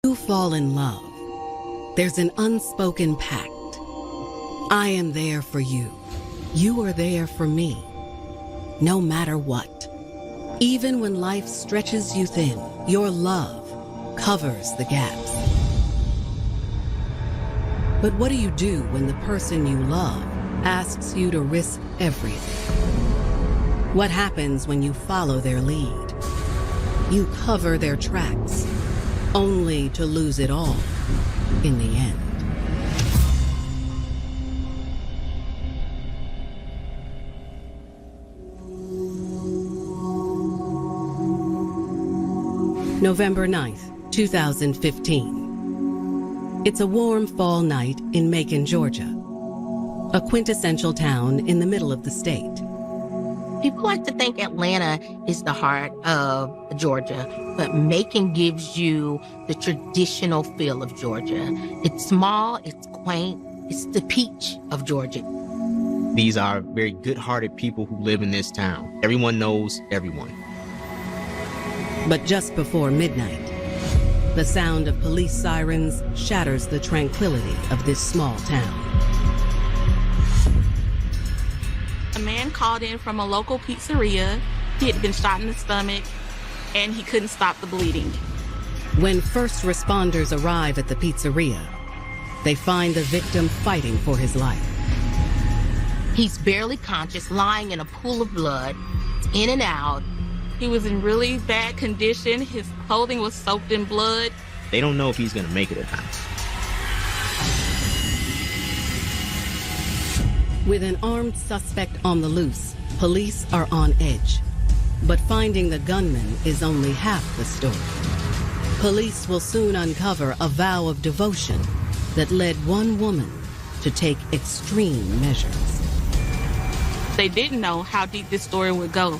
You fall in love. There's an unspoken pact. I am there for you. You are there for me. No matter what. Even when life stretches you thin, your love covers the gaps. But what do you do when the person you love asks you to risk everything? What happens when you follow their lead? You cover their tracks, only to lose it all in the end. November 9th, 2015. It's a warm fall night in Macon, Georgia, a quintessential town in the middle of the state. People like to think Atlanta is the heart of Georgia, but Macon gives you the traditional feel of Georgia. It's small, it's quaint, it's the peach of Georgia. These are very good-hearted people who live in this town. Everyone knows everyone. But just before midnight, the sound of police sirens shatters the tranquility of this small town. A man called in from a local pizzeria. He had been shot in the stomach, and he couldn't stop the bleeding. When first responders arrive at the pizzeria, they find the victim fighting for his life. He's barely conscious, lying in a pool of blood, in and out. He was in really bad condition. His clothing was soaked in blood. They don't know if he's going to make it or not. With an armed suspect on the loose, police are on edge. But finding the gunman is only half the story. Police will soon uncover a vow of devotion that led one woman to take extreme measures. They didn't know how deep this story would go.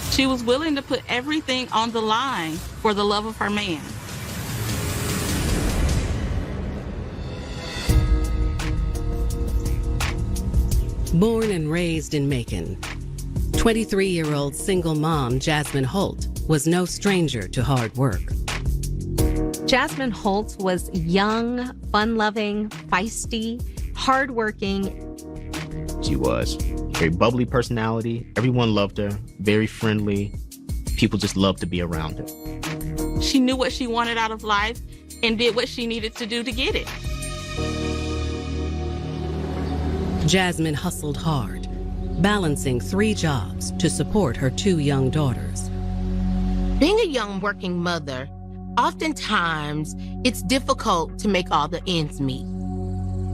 She was willing to put everything on the line for the love of her man. Born and raised in Macon, 23-year-old single mom Jasmine Holt was no stranger to hard work. Jasmine Holt was young, fun-loving, feisty, hardworking. She was. Very bubbly personality. Everyone loved her. Very friendly. People just loved to be around her. She knew what she wanted out of life and did what she needed to do to get it. Jasmine hustled hard, balancing 3 jobs to support her 2 young daughters. Being a young working mother, oftentimes it's difficult to make all the ends meet.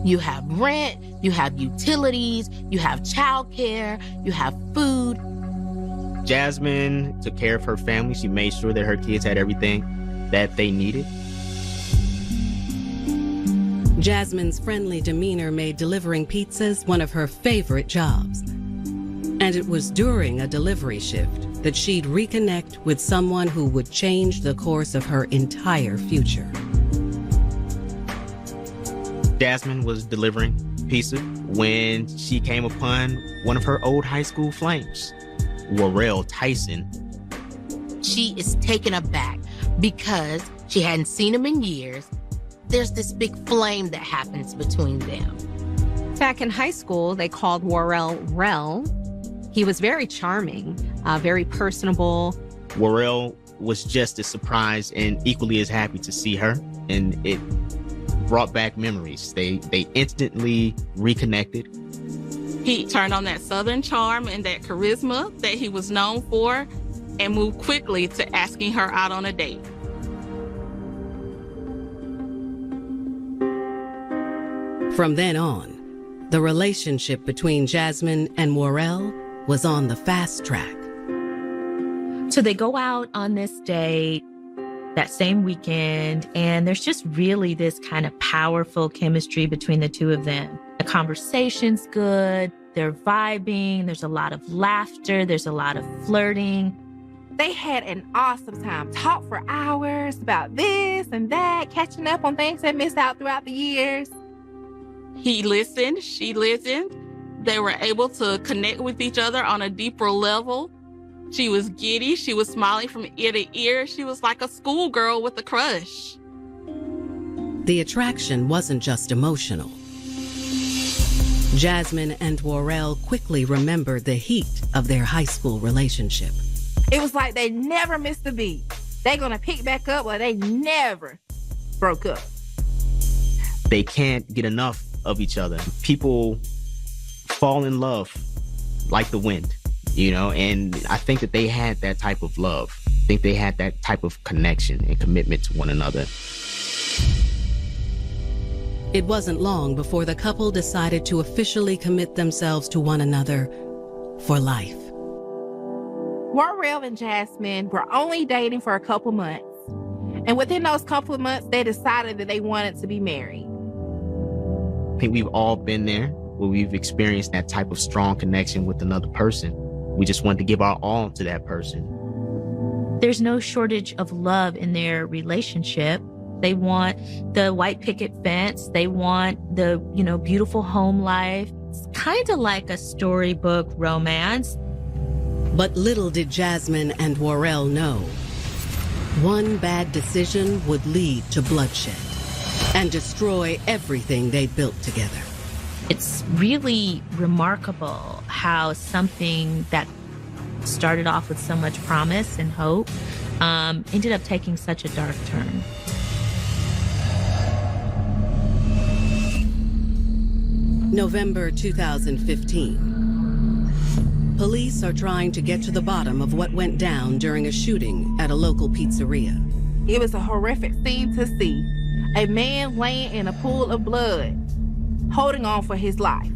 You have rent, you have utilities, you have childcare, you have food. Jasmine took care of her family. She made sure that her kids had everything that they needed. Jasmine's friendly demeanor made delivering pizzas one of her favorite jobs. And it was during a delivery shift that she'd reconnect with someone who would change the course of her entire future. Jasmine was delivering pizza when she came upon one of her old high school flames, Warrell Tyson. She is taken aback because she hadn't seen him in years. There's this big flame that happens between them. Back in high school, they called Warrell Rel. He was very charming, very personable. Warrell was just as surprised and equally as happy to see her, and it brought back memories. They instantly reconnected. He turned on that Southern charm and that charisma that he was known for and moved quickly to asking her out on a date. From then on, the relationship between Jasmine and Warrell was on the fast track. So they go out on this date that same weekend, and there's just really this kind of powerful chemistry between the two of them. The conversation's good, they're vibing, there's a lot of laughter, there's a lot of flirting. They had an awesome time, talked for hours about this and that, catching up on things they missed out throughout the years. He listened, she listened. They were able to connect with each other on a deeper level. She was giddy. She was smiling from ear to ear. She was like a schoolgirl with a crush. The attraction wasn't just emotional. Jasmine and Worrell quickly remembered the heat of their high school relationship. It was like they never missed a beat. They're gonna pick back up, but they never broke up. They can't get enough of each other. People fall in love like the wind, you know, and I think that they had that type of love. I think they had that type of connection and commitment to one another. It wasn't long before the couple decided to officially commit themselves to one another for life. Worrell and Jasmine were only dating for a couple months. And within those couple of months, they decided that they wanted to be married. I think we've all been there where we've experienced that type of strong connection with another person. We just wanted to give our all to that person. There's no shortage of love in their relationship. They want the white picket fence. They want the, beautiful home life. It's kind of like a storybook romance. But little did Jasmine and Worrell know, one bad decision would lead to bloodshed and destroy everything they built together. It's really remarkable how something that started off with so much promise and hope ended up taking such a dark turn. November 2015. Police are trying to get to the bottom of what went down during a shooting at a local pizzeria. It was a horrific scene to see. A man laying in a pool of blood, holding on for his life.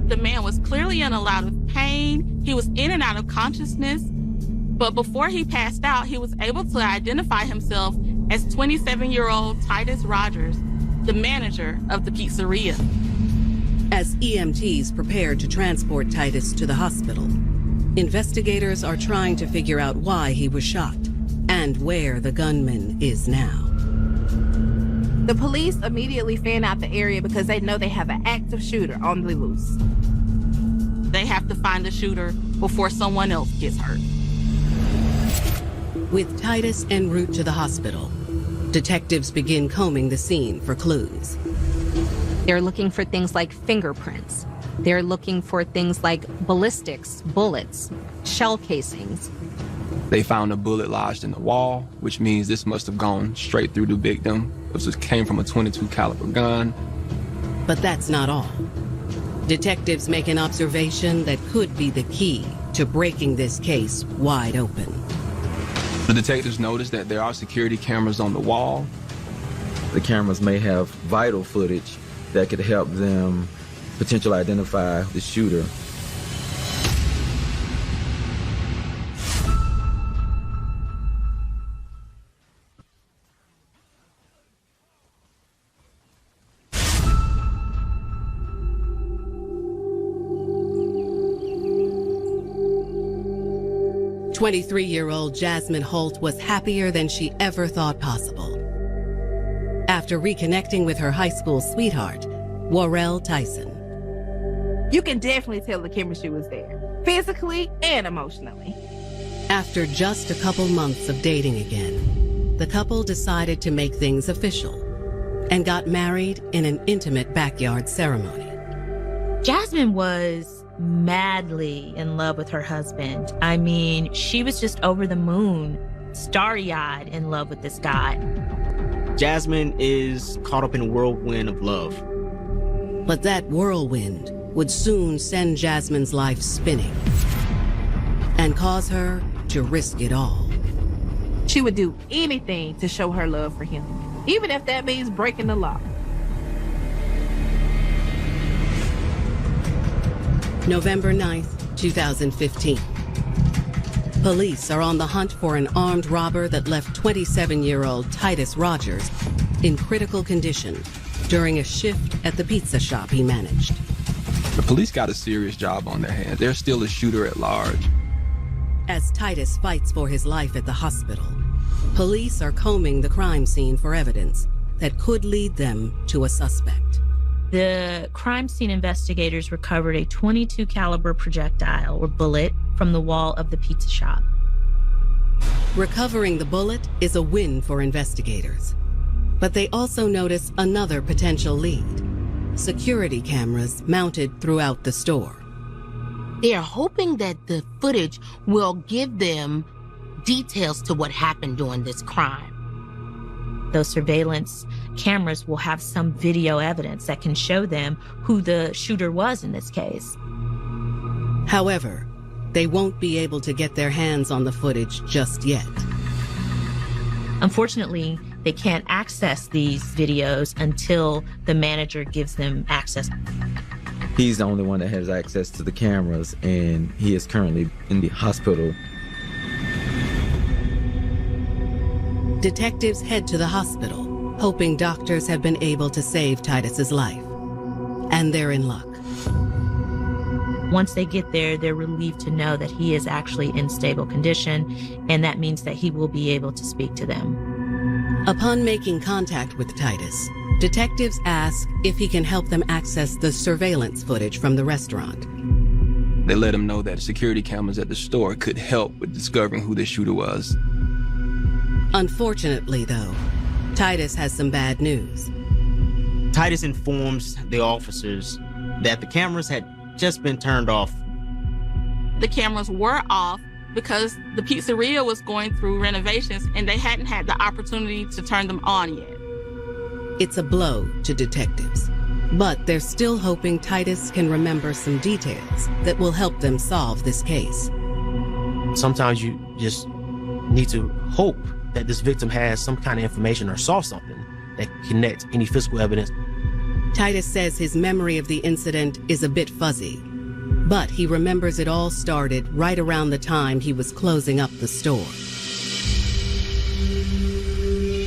The man was clearly in a lot of pain. He was in and out of consciousness. But before he passed out, he was able to identify himself as 27-year-old Titus Rogers, the manager of the pizzeria. As EMTs prepared to transport Titus to the hospital, investigators are trying to figure out why he was shot and where the gunman is now. The police immediately fan out the area because they know they have an active shooter on the loose. They have to find the shooter before someone else gets hurt. With Titus en route to the hospital, detectives begin combing the scene for clues. They're looking for things like fingerprints. They're looking for things like ballistics, bullets, shell casings. They found a bullet lodged in the wall, which means this must have gone straight through the victim. It came from a .22 caliber gun. But that's not all. Detectives make an observation that could be the key to breaking this case wide open. The detectives noticed that there are security cameras on the wall. The cameras may have vital footage that could help them potentially identify the shooter. "23-year-old Jasmine Holt was happier than she ever thought possible. After reconnecting with her high school sweetheart, Worrell Tyson. You can definitely tell the chemistry was there, physically and emotionally. After just a couple months of dating again, the couple decided to make things official and got married in an intimate backyard ceremony. Jasmine was madly in love with her husband. I mean, she was just over the moon, starry-eyed in love with this guy. Jasmine is caught up in a whirlwind of love. But that whirlwind would soon send Jasmine's life spinning and cause her to risk it all. She would do anything to show her love for him, even if that means breaking the law. November 9th, 2015. Police are on the hunt for an armed robber that left 27-year-old Titus Rogers in critical condition during a shift at the pizza shop he managed. The police got a serious job on their hands. There's still a shooter at large. As Titus fights for his life at the hospital, police are combing the crime scene for evidence that could lead them to a suspect. The crime scene investigators recovered a .22 caliber projectile or bullet from the wall of the pizza shop. Recovering the bullet is a win for investigators. But they also notice another potential lead: security cameras mounted throughout the store. They are hoping that the footage will give them details to what happened during this crime. Those surveillance cameras will have some video evidence that can show them who the shooter was in this case. However, they won't be able to get their hands on the footage just yet. Unfortunately, they can't access these videos until the manager gives them access. He's the only one that has access to the cameras, and he is currently in the hospital. Detectives head to the hospital, hoping doctors have been able to save Titus's life. And they're in luck. Once they get there, they're relieved to know that he is actually in stable condition, and that means that he will be able to speak to them. Upon making contact with Titus, detectives ask if he can help them access the surveillance footage from the restaurant. They let him know that security cameras at the store could help with discovering who the shooter was. Unfortunately, though, Titus has some bad news. Titus informs the officers that the cameras had just been turned off. The cameras were off because the pizzeria was going through renovations and they hadn't had the opportunity to turn them on yet. It's a blow to detectives, but they're still hoping Titus can remember some details that will help them solve this case. Sometimes you just need to hope that this victim has some kind of information or saw something that connects any physical evidence. Titus says his memory of the incident is a bit fuzzy, but he remembers it all started right around the time he was closing up the store.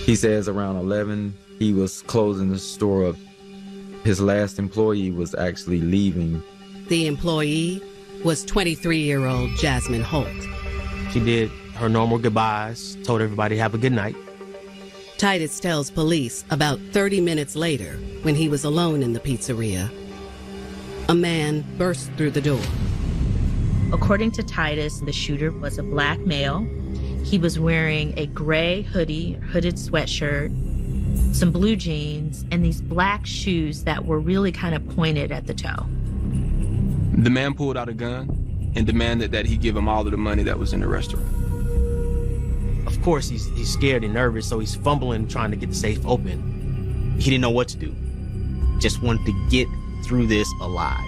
He says around 11, he was closing the store up. His last employee was actually leaving. The employee was 23-year-old Jasmine Holt. She did her normal goodbyes, told everybody have a good night. Titus tells police about 30 minutes later, when he was alone in the pizzeria, a man burst through the door. According to Titus, the shooter was a black male. He was wearing a gray hoodie, hooded sweatshirt, some blue jeans, and these black shoes that were really kind of pointed at the toe. The man pulled out a gun and demanded that he give him all of the money that was in the restaurant. Of course, he's scared and nervous, so he's fumbling, trying to get the safe open. He didn't know what to do. Just wanted to get through this alive.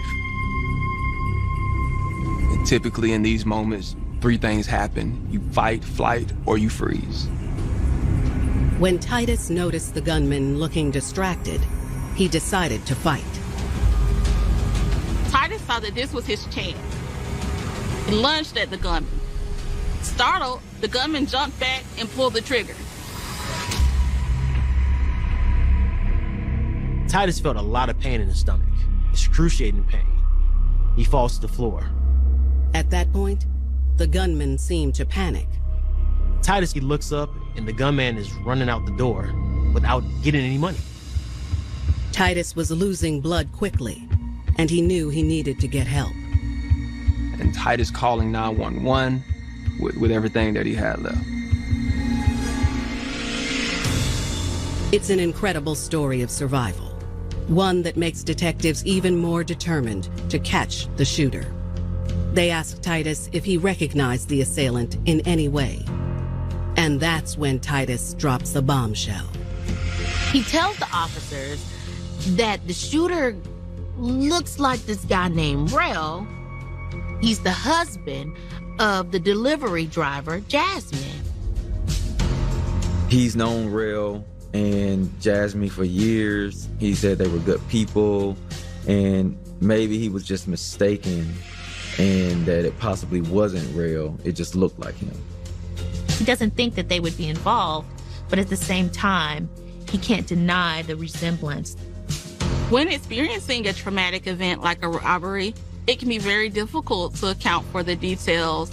And typically in these moments, three things happen. You fight, flight, or you freeze. When Titus noticed the gunman looking distracted, he decided to fight. Titus saw that this was his chance. He lunged at the gunman. Startled, the gunman jumped back and pulled the trigger. Titus felt a lot of pain in his stomach, excruciating pain. He falls to the floor. At that point, the gunman seemed to panic. Titus, he looks up and the gunman is running out the door without getting any money. Titus was losing blood quickly, and he knew he needed to get help. And Titus calling 911 with everything that he had left. It's an incredible story of survival, one that makes detectives even more determined to catch the shooter. They ask Titus if he recognized the assailant in any way. And that's when Titus drops a bombshell. He tells the officers that the shooter looks like this guy named Rel. He's the husband of the delivery driver, Jasmine. He's known Rel and Jasmine for years. He said they were good people, and maybe he was just mistaken and that it possibly wasn't Rel. It just looked like him. He doesn't think that they would be involved, but at the same time, he can't deny the resemblance. When experiencing a traumatic event like a robbery, it can be very difficult to account for the details.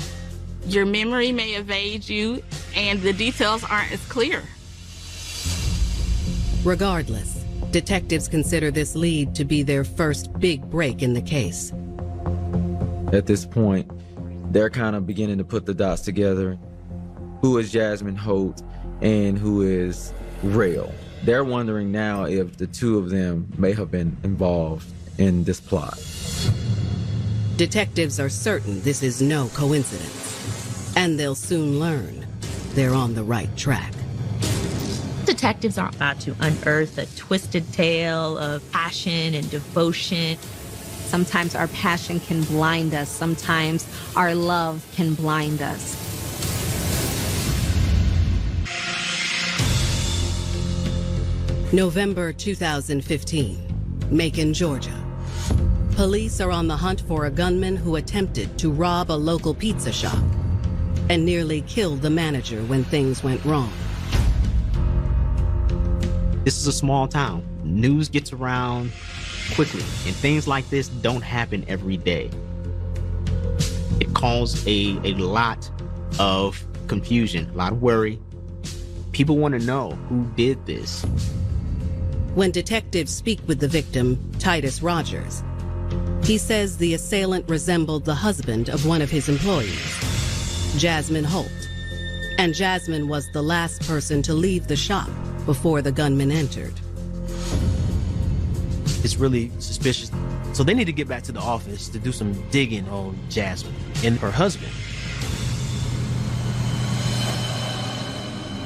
Your memory may evade you, and the details aren't as clear. Regardless, detectives consider this lead to be their first big break in the case. At this point, they're kind of beginning to put the dots together. Who is Jasmine Holt and who is Rel? They're wondering now if the two of them may have been involved in this plot. Detectives are certain this is no coincidence, and they'll soon learn they're on the right track. Detectives are about to unearth a twisted tale of passion and devotion. Sometimes our passion can blind us. Sometimes our love can blind us. November 2015, Macon, Georgia. Police are on the hunt for a gunman who attempted to rob a local pizza shop and nearly killed the manager when things went wrong. This is a small town. News gets around quickly, and things like this don't happen every day. It caused a lot of confusion, a lot of worry. People want to know who did this. When detectives speak with the victim, Titus Rogers, he says the assailant resembled the husband of one of his employees, Jasmine Holt, and Jasmine was the last person to leave the shop before the gunman entered. It's really suspicious. So they need to get back to the office to do some digging on Jasmine and her husband.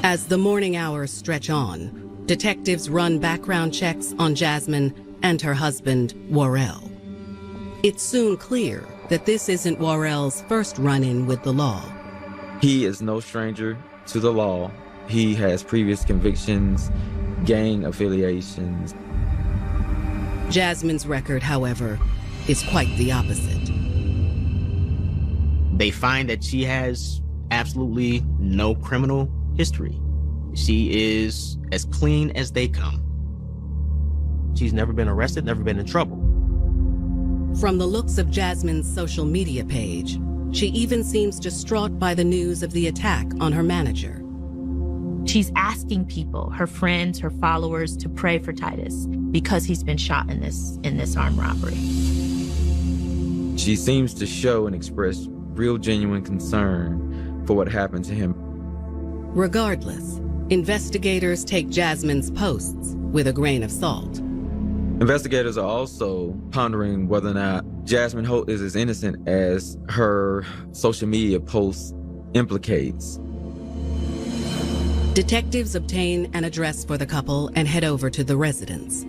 As the morning hours stretch on, detectives run background checks on Jasmine and her husband, Worrell. It's soon clear that this isn't Worrell's first run-in with the law. He is no stranger to the law. He has previous convictions, gang affiliations. Jasmine's record, however, is quite the opposite. They find that she has absolutely no criminal history. She is as clean as they come. She's never been arrested, never been in trouble. From the looks of Jasmine's social media page, she even seems distraught by the news of the attack on her manager. She's asking people, her friends, her followers, to pray for Titus because he's been shot in this armed robbery. She seems to show and express real genuine concern for what happened to him. Regardless, investigators take Jasmine's posts with a grain of salt. Investigators are also pondering whether or not Jasmine Holt is as innocent as her social media posts implicates. Detectives obtain an address for the couple and head over to the residence.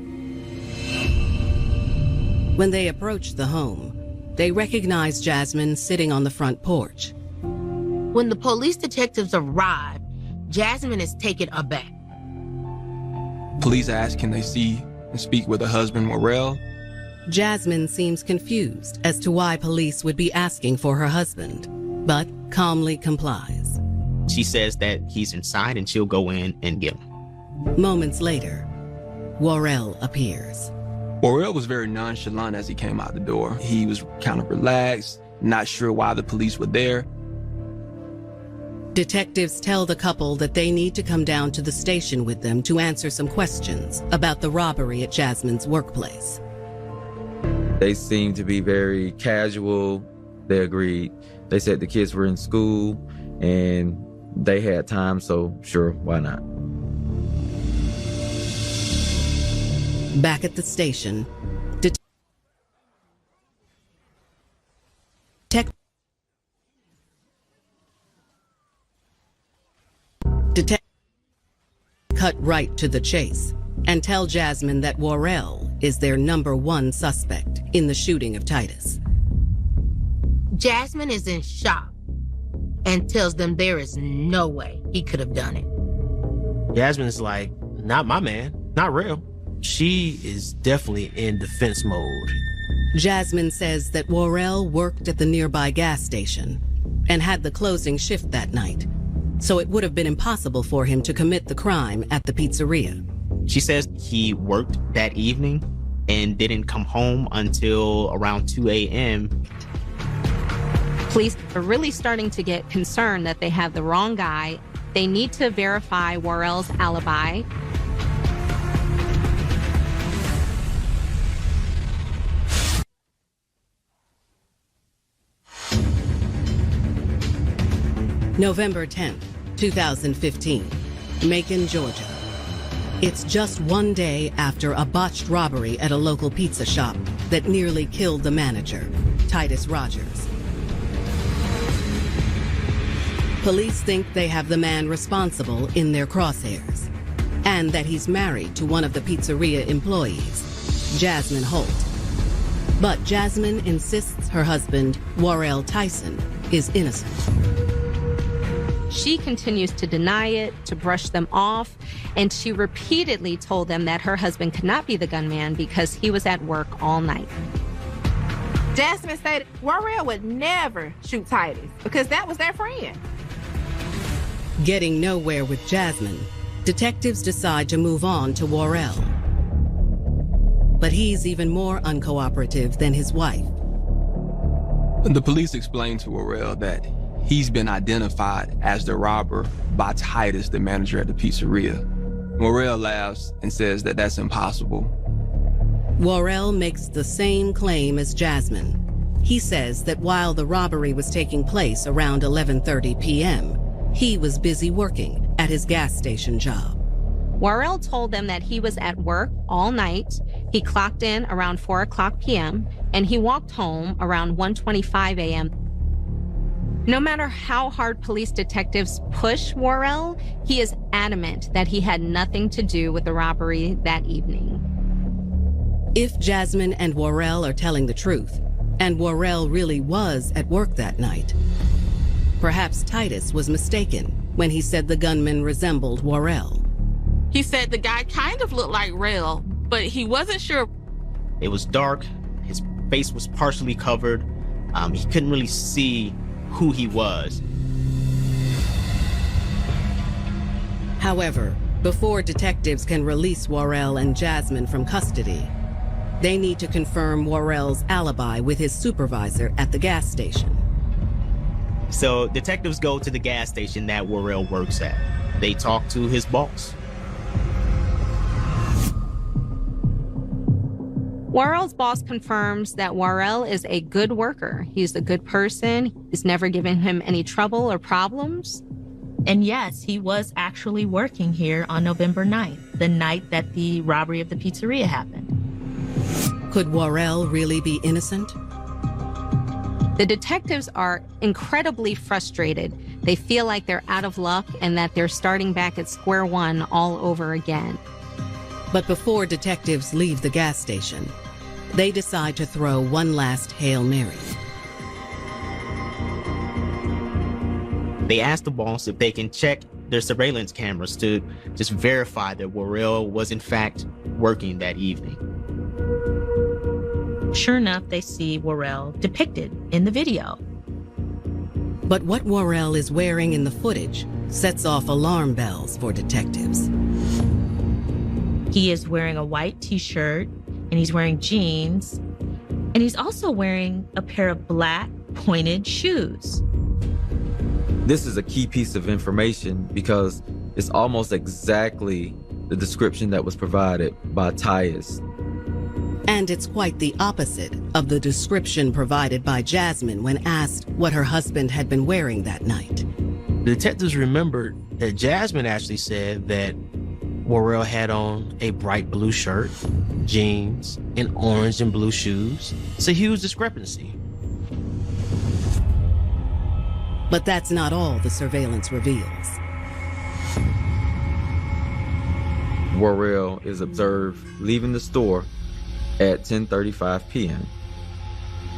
When they approach the home, they recognize Jasmine sitting on the front porch. When the police detectives arrive, Jasmine is taken aback. Police ask, can they see and speak with her husband, Worrell? Jasmine seems confused as to why police would be asking for her husband, but calmly complies. She says that he's inside and she'll go in and get him. Moments later, Worrell appears. Worrell was very nonchalant as he came out the door. He was kind of relaxed, not sure why the police were there. Detectives tell the couple that they need to come down to the station with them to answer some questions about the robbery at Jasmine's workplace. They seemed to be very casual. They agreed. They said the kids were in school and they had time, so sure, why not? Back at the station, detectives cut right to the chase and tell Jasmine that Worrell is their #1 suspect in the shooting of Titus. Jasmine is in shock and tells them there is no way he could have done it. Jasmine's like, not my man, not real. She is definitely in defense mode. Jasmine says that Worrell worked at the nearby gas station and had the closing shift that night, so it would have been impossible for him to commit the crime at the pizzeria. She says he worked that evening and didn't come home until around 2 a.m. Police are really starting to get concerned that they have the wrong guy. They need to verify Worrell's alibi. November 10th, 2015, Macon, Georgia. It's just one day after a botched robbery at a local pizza shop that nearly killed the manager, Titus Rogers. Police think they have the man responsible in their crosshairs, and that he's married to one of the pizzeria employees, Jasmine Holt. But Jasmine insists her husband, Worrell Tyson, is innocent. She continues to deny it, to brush them off, and she repeatedly told them that her husband could not be the gunman because he was at work all night. Jasmine said Worrell would never shoot Titus because that was their friend. Getting nowhere with Jasmine, detectives decide to move on to Worrell. But he's even more uncooperative than his wife. The police explained to Worrell that he's been identified as the robber by Titus, the manager at the pizzeria. Worrell laughs and says that that's impossible. Worrell makes the same claim as Jasmine. He says that while the robbery was taking place around 11:30 p.m., he was busy working at his gas station job. Worrell told them that he was at work all night. He clocked in around 4 o'clock p.m., and he walked home around 1:25 a.m. No matter how hard police detectives push Worrell, he is adamant that he had nothing to do with the robbery that evening. If Jasmine and Worrell are telling the truth, and Worrell really was at work that night, perhaps Titus was mistaken when he said the gunman resembled Worrell. He said the guy kind of looked like Rel, but he wasn't sure. It was dark. His face was partially covered. He couldn't really see who he was. However, before detectives can release Worrell and Jasmine from custody, they need to confirm Worrell's alibi with his supervisor at the gas station. So detectives go to the gas station that Worrell works at. They talk to his boss. Worrell's boss confirms that Worrell is a good worker. He's a good person. He's never given him any trouble or problems. And yes, he was actually working here on November 9th, the night that the robbery of the pizzeria happened. Could Worrell really be innocent? The detectives are incredibly frustrated. They feel like they're out of luck and that they're starting back at square one all over again. But before detectives leave the gas station, they decide to throw one last Hail Mary. They ask the boss if they can check their surveillance cameras to just verify that Worrell was in fact working that evening. Sure enough, they see Worrell depicted in the video. But what Worrell is wearing in the footage sets off alarm bells for detectives. He is wearing a white t-shirt, and he's wearing jeans, and he's also wearing a pair of black pointed shoes. This is a key piece of information because it's almost exactly the description that was provided by Titus. And it's quite the opposite of the description provided by Jasmine when asked what her husband had been wearing that night. The detectives remembered that Jasmine actually said that Worrell had on a bright blue shirt, jeans, and orange and blue shoes. It's a huge discrepancy. But that's not all the surveillance reveals. Worrell is observed leaving the store at 10:35 p.m.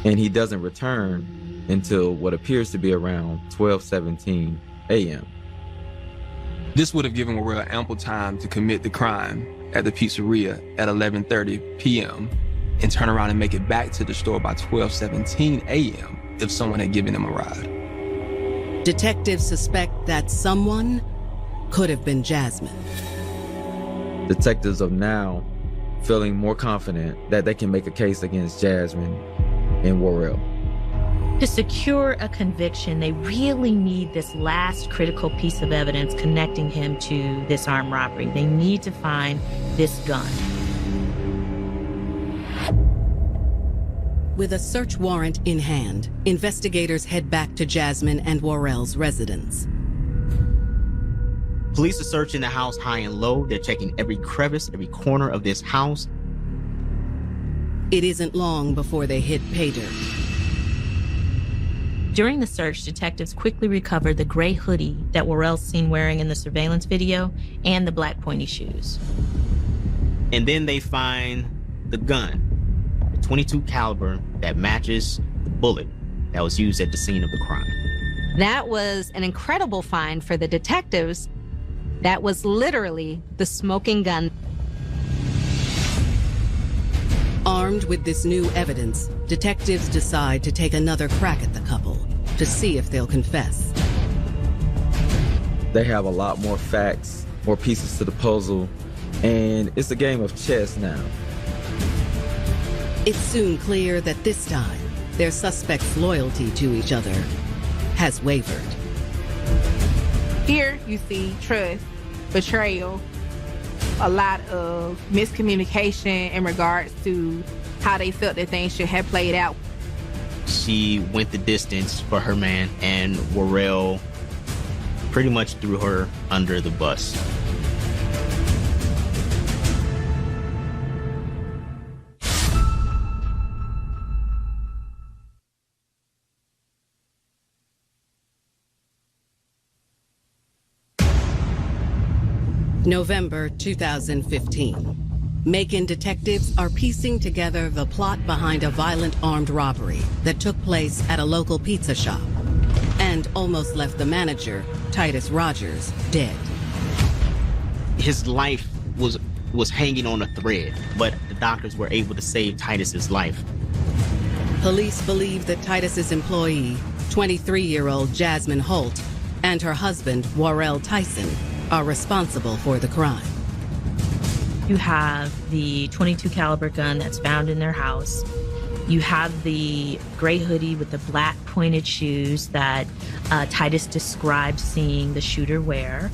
and he doesn't return until what appears to be around 12:17 a.m. This would have given Worrell ample time to commit the crime at the pizzeria at 11:30 p.m. and turn around and make it back to the store by 12:17 a.m. if someone had given him a ride. Detectives suspect that someone could have been Jasmine. Detectives are now feeling more confident that they can make a case against Jasmine and Worrell. To secure a conviction, they really need this last critical piece of evidence connecting him to this armed robbery. They need to find this gun. With a search warrant in hand, investigators head back to Jasmine and Worrell's residence. Police are searching the house high and low. They're checking every crevice, every corner of this house. It isn't long before they hit pay dirt. During the search, detectives quickly recovered the gray hoodie that Worrell's seen wearing in the surveillance video and the black pointy shoes. And then they find the gun, the .22 caliber that matches the bullet that was used at the scene of the crime. That was an incredible find for the detectives. That was literally the smoking gun. Armed with this new evidence, detectives decide to take another crack at the couple to see if they'll confess. They have a lot more facts, more pieces to the puzzle, and it's a game of chess now. It's soon clear that this time, their suspects' loyalty to each other has wavered. Here you see trust, betrayal, a lot of miscommunication in regards to how they felt that things should have played out. She went the distance for her man, and Worrell pretty much threw her under the bus. November 2015. Macon detectives are piecing together the plot behind a violent armed robbery that took place at a local pizza shop and almost left the manager, Titus Rogers, dead. His life was hanging on a thread, but the doctors were able to save Titus's life. Police believe that Titus's employee, 23-year-old Jasmine Holt, and her husband, Worrell Tyson, are responsible for the crime. You have the .22 caliber gun that's found in their house. You have the gray hoodie with the black pointed shoes that Titus described seeing the shooter wear.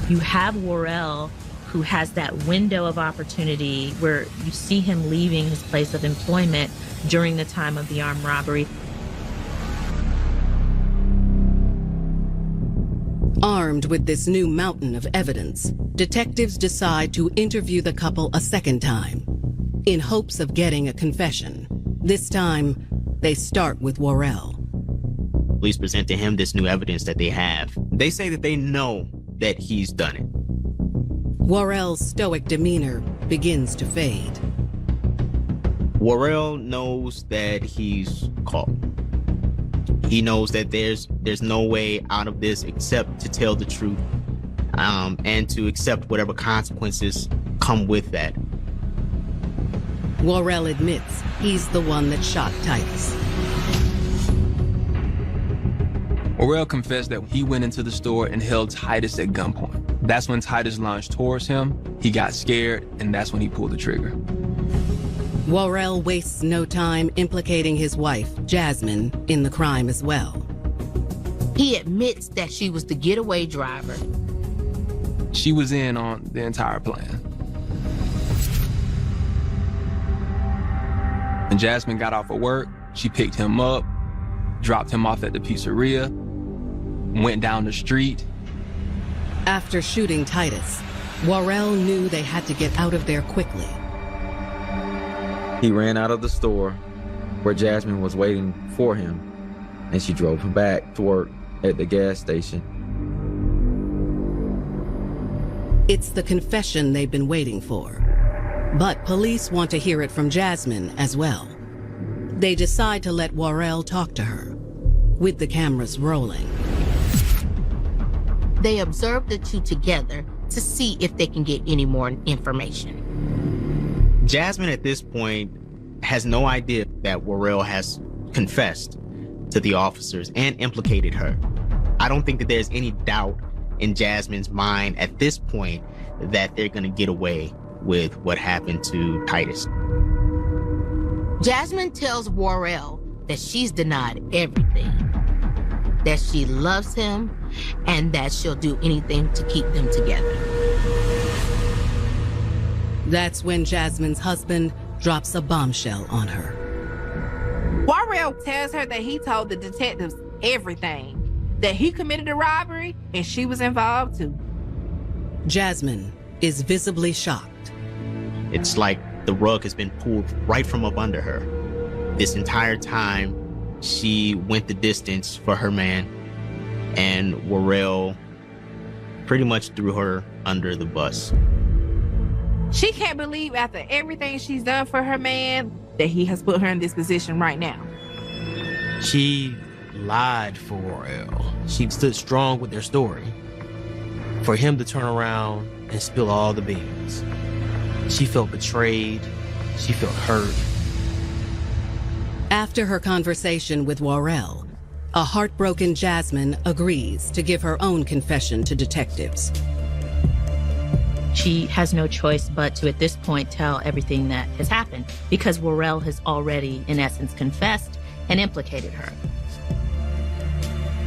You have Worrell, who has that window of opportunity where you see him leaving his place of employment during the time of the armed robbery. Armed with this new mountain of evidence, detectives decide to interview the couple a second time, in hopes of getting a confession. This time, they start with Worrell. Police present to him this new evidence that they have. They say that they know that he's done it. Worrell's stoic demeanor begins to fade. Worrell knows that he's caught. He knows that there's no way out of this except to tell the truth, and to accept whatever consequences come with that. Worrell admits he's the one that shot Titus. Worrell confessed that he went into the store and held Titus at gunpoint. That's when Titus lunged towards him. He got scared, and that's when he pulled the trigger. Worrell wastes no time implicating his wife, Jasmine, in the crime as well. He admits that she was the getaway driver. She was in on the entire plan. When Jasmine got off of work, she picked him up, dropped him off at the pizzeria, went down the street. After shooting Titus, Worrell knew they had to get out of there quickly. He ran out of the store where Jasmine was waiting for him, and she drove him back to work at the gas station. It's the confession they've been waiting for. But police want to hear it from Jasmine as well. They decide to let Worrell talk to her, with the cameras rolling. They observe the two together to see if they can get any more information. Jasmine at this point has no idea that Worrell has confessed to the officers and implicated her. I don't think that there's any doubt in Jasmine's mind at this point that they're going to get away with what happened to Titus. Jasmine tells Worrell that she's denied everything, that she loves him, and that she'll do anything to keep them together. That's when Jasmine's husband drops a bombshell on her. Worrell tells her that he told the detectives everything, that he committed a robbery and she was involved too. Jasmine is visibly shocked. It's like the rug has been pulled right from up under her. This entire time, she went the distance for her man, and Worrell pretty much threw her under the bus. She can't believe after everything she's done for her man that he has put her in this position right now. She lied for Worrell. She stood strong with their story. For him to turn around and spill all the beans. She felt betrayed. She felt hurt. After her conversation with Worrell, a heartbroken Jasmine agrees to give her own confession to detectives. She has no choice but to, at this point, tell everything that has happened because Worrell has already, in essence, confessed and implicated her.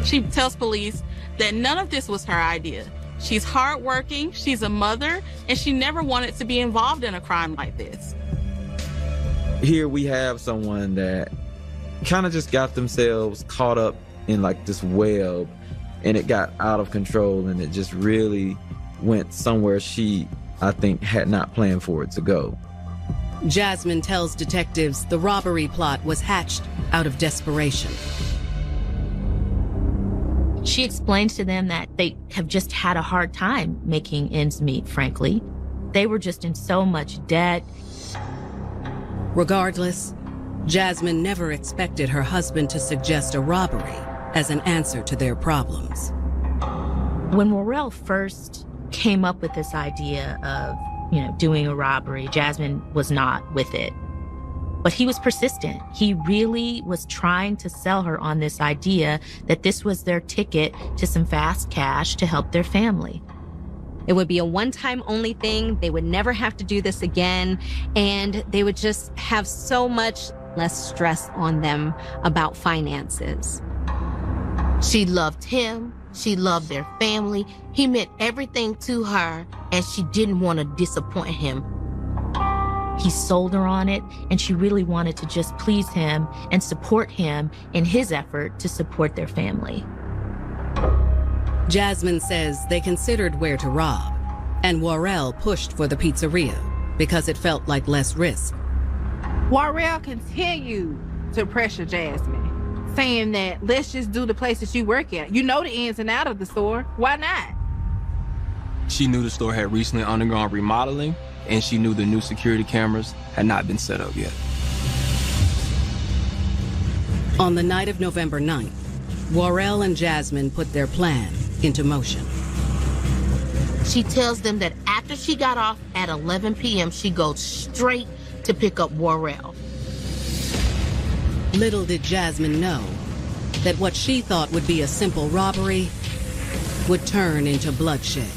She tells police that none of this was her idea. She's hardworking, she's a mother, and she never wanted to be involved in a crime like this. Here we have someone that kind of just got themselves caught up in like this web, and it got out of control, and it just really went somewhere she, I think, had not planned for it to go. Jasmine tells detectives the robbery plot was hatched out of desperation. She explains to them that they have just had a hard time making ends meet, frankly. They were just in so much debt. Regardless, Jasmine never expected her husband to suggest a robbery as an answer to their problems. When Worrell first came up with this idea of, doing a robbery, Jasmine was not with it. But he was persistent. He really was trying to sell her on this idea that this was their ticket to some fast cash to help their family. It would be a one-time only thing. They would never have to do this again. And they would just have so much less stress on them about finances. She loved him. She loved their family. He meant everything to her, and she didn't want to disappoint him. He sold her on it, and she really wanted to just please him and support him in his effort to support their family. Jasmine says they considered where to rob, and Worrell pushed for the pizzeria because it felt like less risk. Worrell continued to pressure Jasmine, saying that let's just do the place that you work at. You know the ins and outs of the store. Why not? She knew the store had recently undergone remodeling, and she knew the new security cameras had not been set up yet. On the night of November 9th, Worrell and Jasmine put their plan into motion. She tells them that after she got off at 11 p.m., she goes straight to pick up Worrell. Little did Jasmine know that what she thought would be a simple robbery would turn into bloodshed.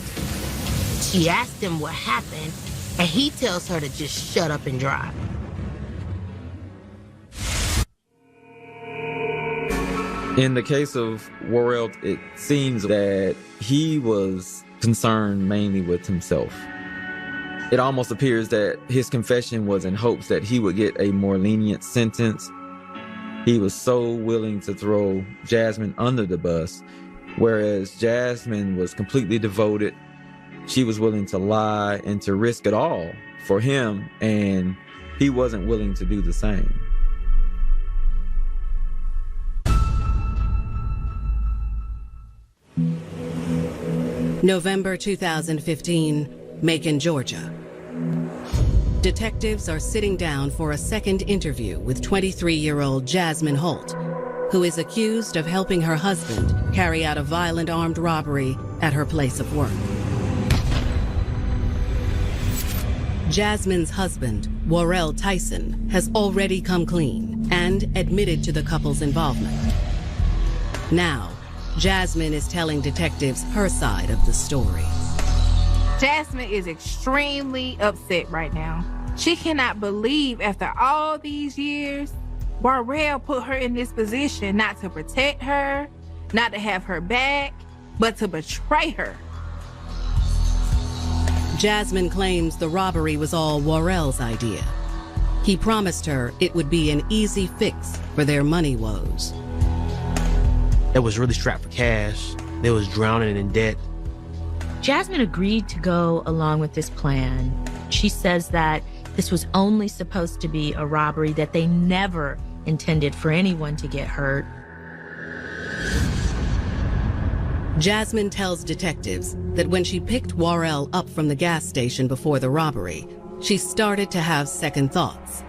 She asked him what happened, and he tells her to just shut up and drive. In the case of Worrell, it seems that he was concerned mainly with himself. It almost appears that his confession was in hopes that he would get a more lenient sentence. He was so willing to throw Jasmine under the bus, whereas Jasmine was completely devoted. She was willing to lie and to risk it all for him, and he wasn't willing to do the same. November 2015, Macon, Georgia. Detectives are sitting down for a second interview with 23-year-old Jasmine Holt, who is accused of helping her husband carry out a violent armed robbery at her place of work. Jasmine's husband, Worrell Tyson, has already come clean and admitted to the couple's involvement. Now, Jasmine is telling detectives her side of the story. Jasmine is extremely upset right now. She cannot believe after all these years, Worrell put her in this position not to protect her, not to have her back, but to betray her. Jasmine claims the robbery was all Worrell's idea. He promised her it would be an easy fix for their money woes. That was really strapped for cash. They was drowning in debt. Jasmine agreed to go along with this plan. She says that this was only supposed to be a robbery, that they never intended for anyone to get hurt. Jasmine tells detectives that when she picked Worrell up from the gas station before the robbery, she started to have second thoughts.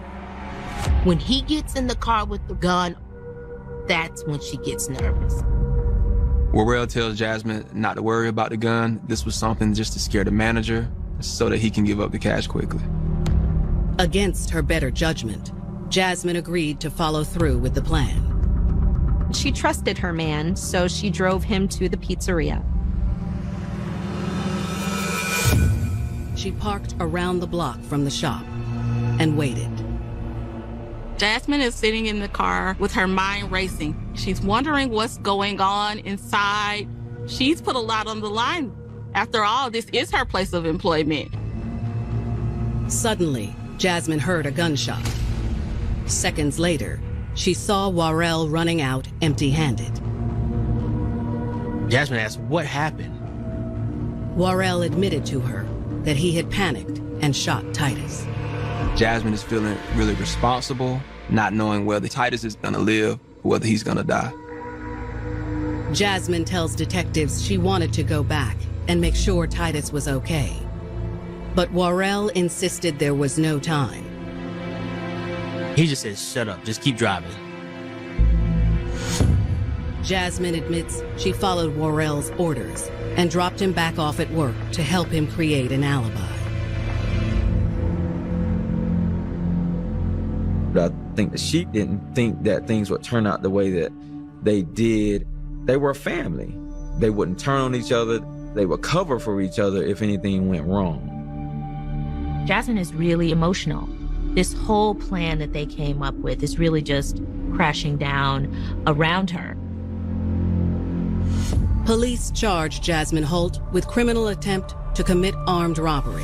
When he gets in the car with the gun, that's when she gets nervous. Worrell tells Jasmine not to worry about the gun. This was something just to scare the manager so that he can give up the cash quickly. Against her better judgment, Jasmine agreed to follow through with the plan. She trusted her man, so she drove him to the pizzeria. She parked around the block from the shop and waited. Jasmine is sitting in the car with her mind racing. She's wondering what's going on inside. She's put a lot on the line. After all, this is her place of employment. Suddenly, Jasmine heard a gunshot. Seconds later, she saw Worrell running out empty-handed. Jasmine asked, what happened? Worrell admitted to her that he had panicked and shot Titus. Jasmine is feeling really responsible, not knowing whether Titus is gonna live or whether he's gonna die. Jasmine tells detectives she wanted to go back and make sure Titus was okay. But Worrell insisted there was no time. He just says, shut up, just keep driving. Jasmine admits she followed Worrell's orders and dropped him back off at work to help him create an alibi. But I think that she didn't think that things would turn out the way that they did. They were a family. They wouldn't turn on each other. They would cover for each other if anything went wrong. Jasmine is really emotional. This whole plan that they came up with is really just crashing down around her. Police charge Jasmine Holt with criminal attempt to commit armed robbery.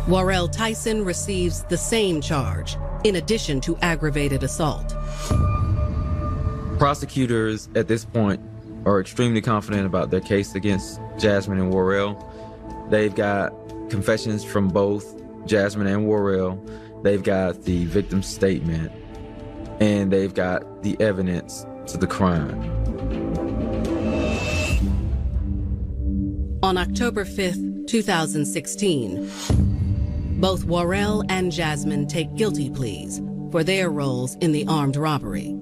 Worrell Tyson receives the same charge, in addition to aggravated assault. Prosecutors at this point are extremely confident about their case against Jasmine and Worrell. They've got confessions from both Jasmine and Worrell. They've got the victim's statement, and they've got the evidence to the crime. On October 5th, 2016, both Worrell and Jasmine take guilty pleas for their roles in the armed robbery.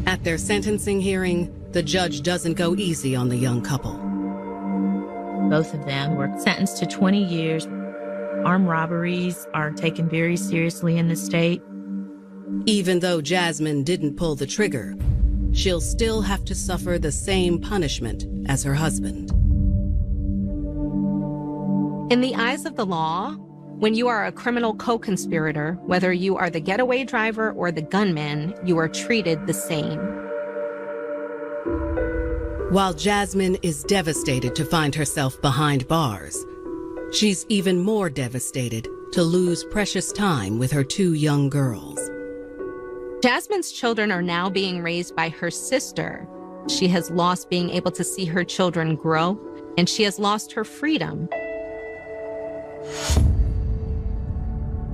At their sentencing hearing, the judge doesn't go easy on the young couple. Both of them were sentenced to 20 years. Armed robberies are taken very seriously in the state. Even though Jasmine didn't pull the trigger, she'll still have to suffer the same punishment as her husband. In the eyes of the law, when you are a criminal co-conspirator, whether you are the getaway driver or the gunman, you are treated the same. While Jasmine is devastated to find herself behind bars, she's even more devastated to lose precious time with her two young girls. Jasmine's children are now being raised by her sister. She has lost being able to see her children grow, and she has lost her freedom.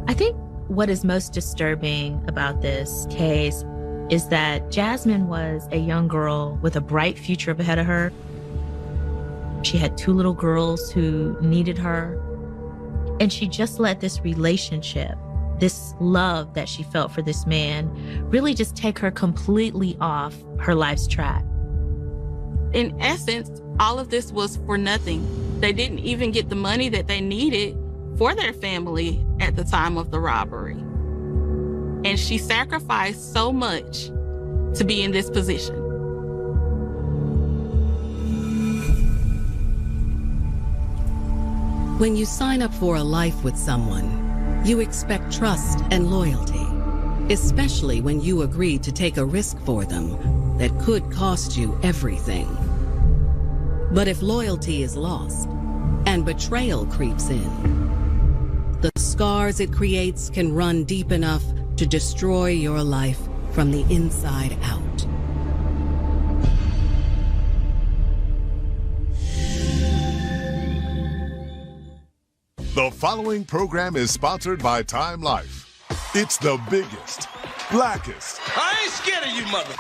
I think what is most disturbing about this case is that Jasmine was a young girl with a bright future ahead of her. She had two little girls who needed her, and she just let this relationship, this love that she felt for this man, really just take her completely off her life's track. In essence, all of this was for nothing. They didn't even get the money that they needed for their family at the time of the robbery. And she sacrificed so much to be in this position. When you sign up for a life with someone, you expect trust and loyalty, especially when you agree to take a risk for them that could cost you everything. But if loyalty is lost and betrayal creeps in, the scars it creates can run deep enough to destroy your life from the inside out. The following program is sponsored by Time Life. It's the biggest, blackest. I ain't scared of you, mother.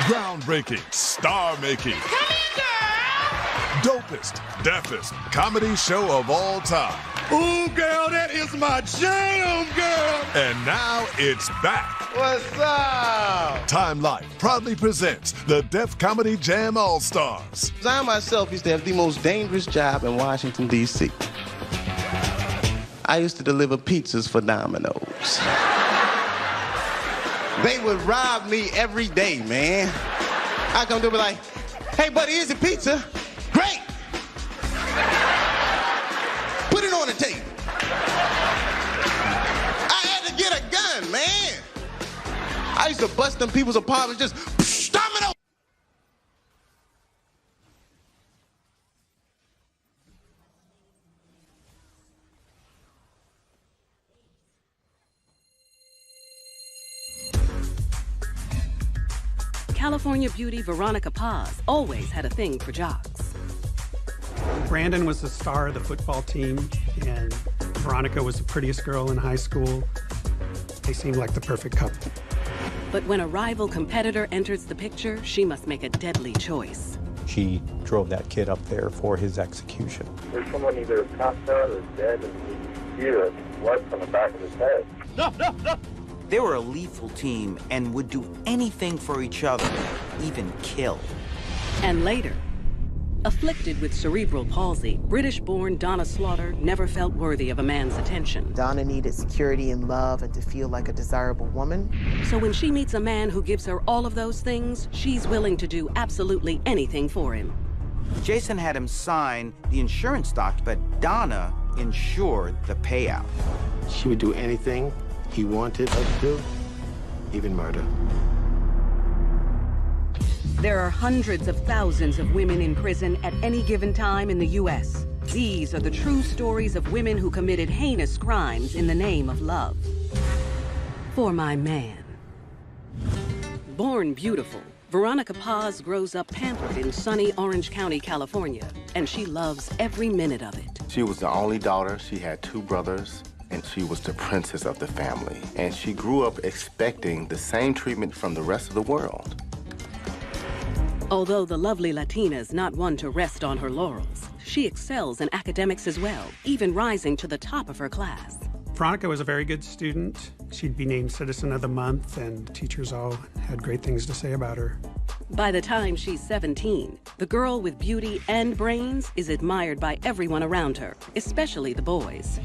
Groundbreaking, star-making. Come in, girl. Dopest, deafest comedy show of all time. Ooh, girl, that is my jam, girl. And now it's back. What's up? Time Life proudly presents the Def Comedy Jam All-Stars. I myself used to have the most dangerous job in Washington, D.C. I used to deliver pizzas for Domino's. They would rob me every day, man. I come to be like, hey, buddy, here's your pizza. Great. Put it on the table. I had to get a gun, man. I used to bust them people's apartments, just domino. California beauty Veronica Paz always had a thing for jocks. Brandon was the star of the football team, and Veronica was the prettiest girl in high school. They seemed like the perfect couple. But when a rival competitor enters the picture, she must make a deadly choice. She drove that kid up there for his execution. There's someone either passed out or dead, and you hear blood from the back of his head. No! They were a lethal team and would do anything for each other, even kill. And later, afflicted with cerebral palsy, British-born Donna Slaughter never felt worthy of a man's attention. Donna needed security and love and to feel like a desirable woman. So when she meets a man who gives her all of those things, she's willing to do absolutely anything for him. Jason had him sign the insurance doc, but Donna insured the payout. She would do anything he wanted her to do, even murder. There are hundreds of thousands of women in prison at any given time in the U.S. These are the true stories of women who committed heinous crimes in the name of love. For my man. Born beautiful, Veronica Paz grows up pampered in sunny Orange County, California, and she loves every minute of it. She was the only daughter. She had 2 brothers, and she was the princess of the family. And she grew up expecting the same treatment from the rest of the world. Although the lovely Latina's not one to rest on her laurels, she excels in academics as well, even rising to the top of her class. Veronica was a very good student. She'd be named Citizen of the Month, and teachers all had great things to say about her. By the time she's 17, the girl with beauty and brains is admired by everyone around her, especially the boys.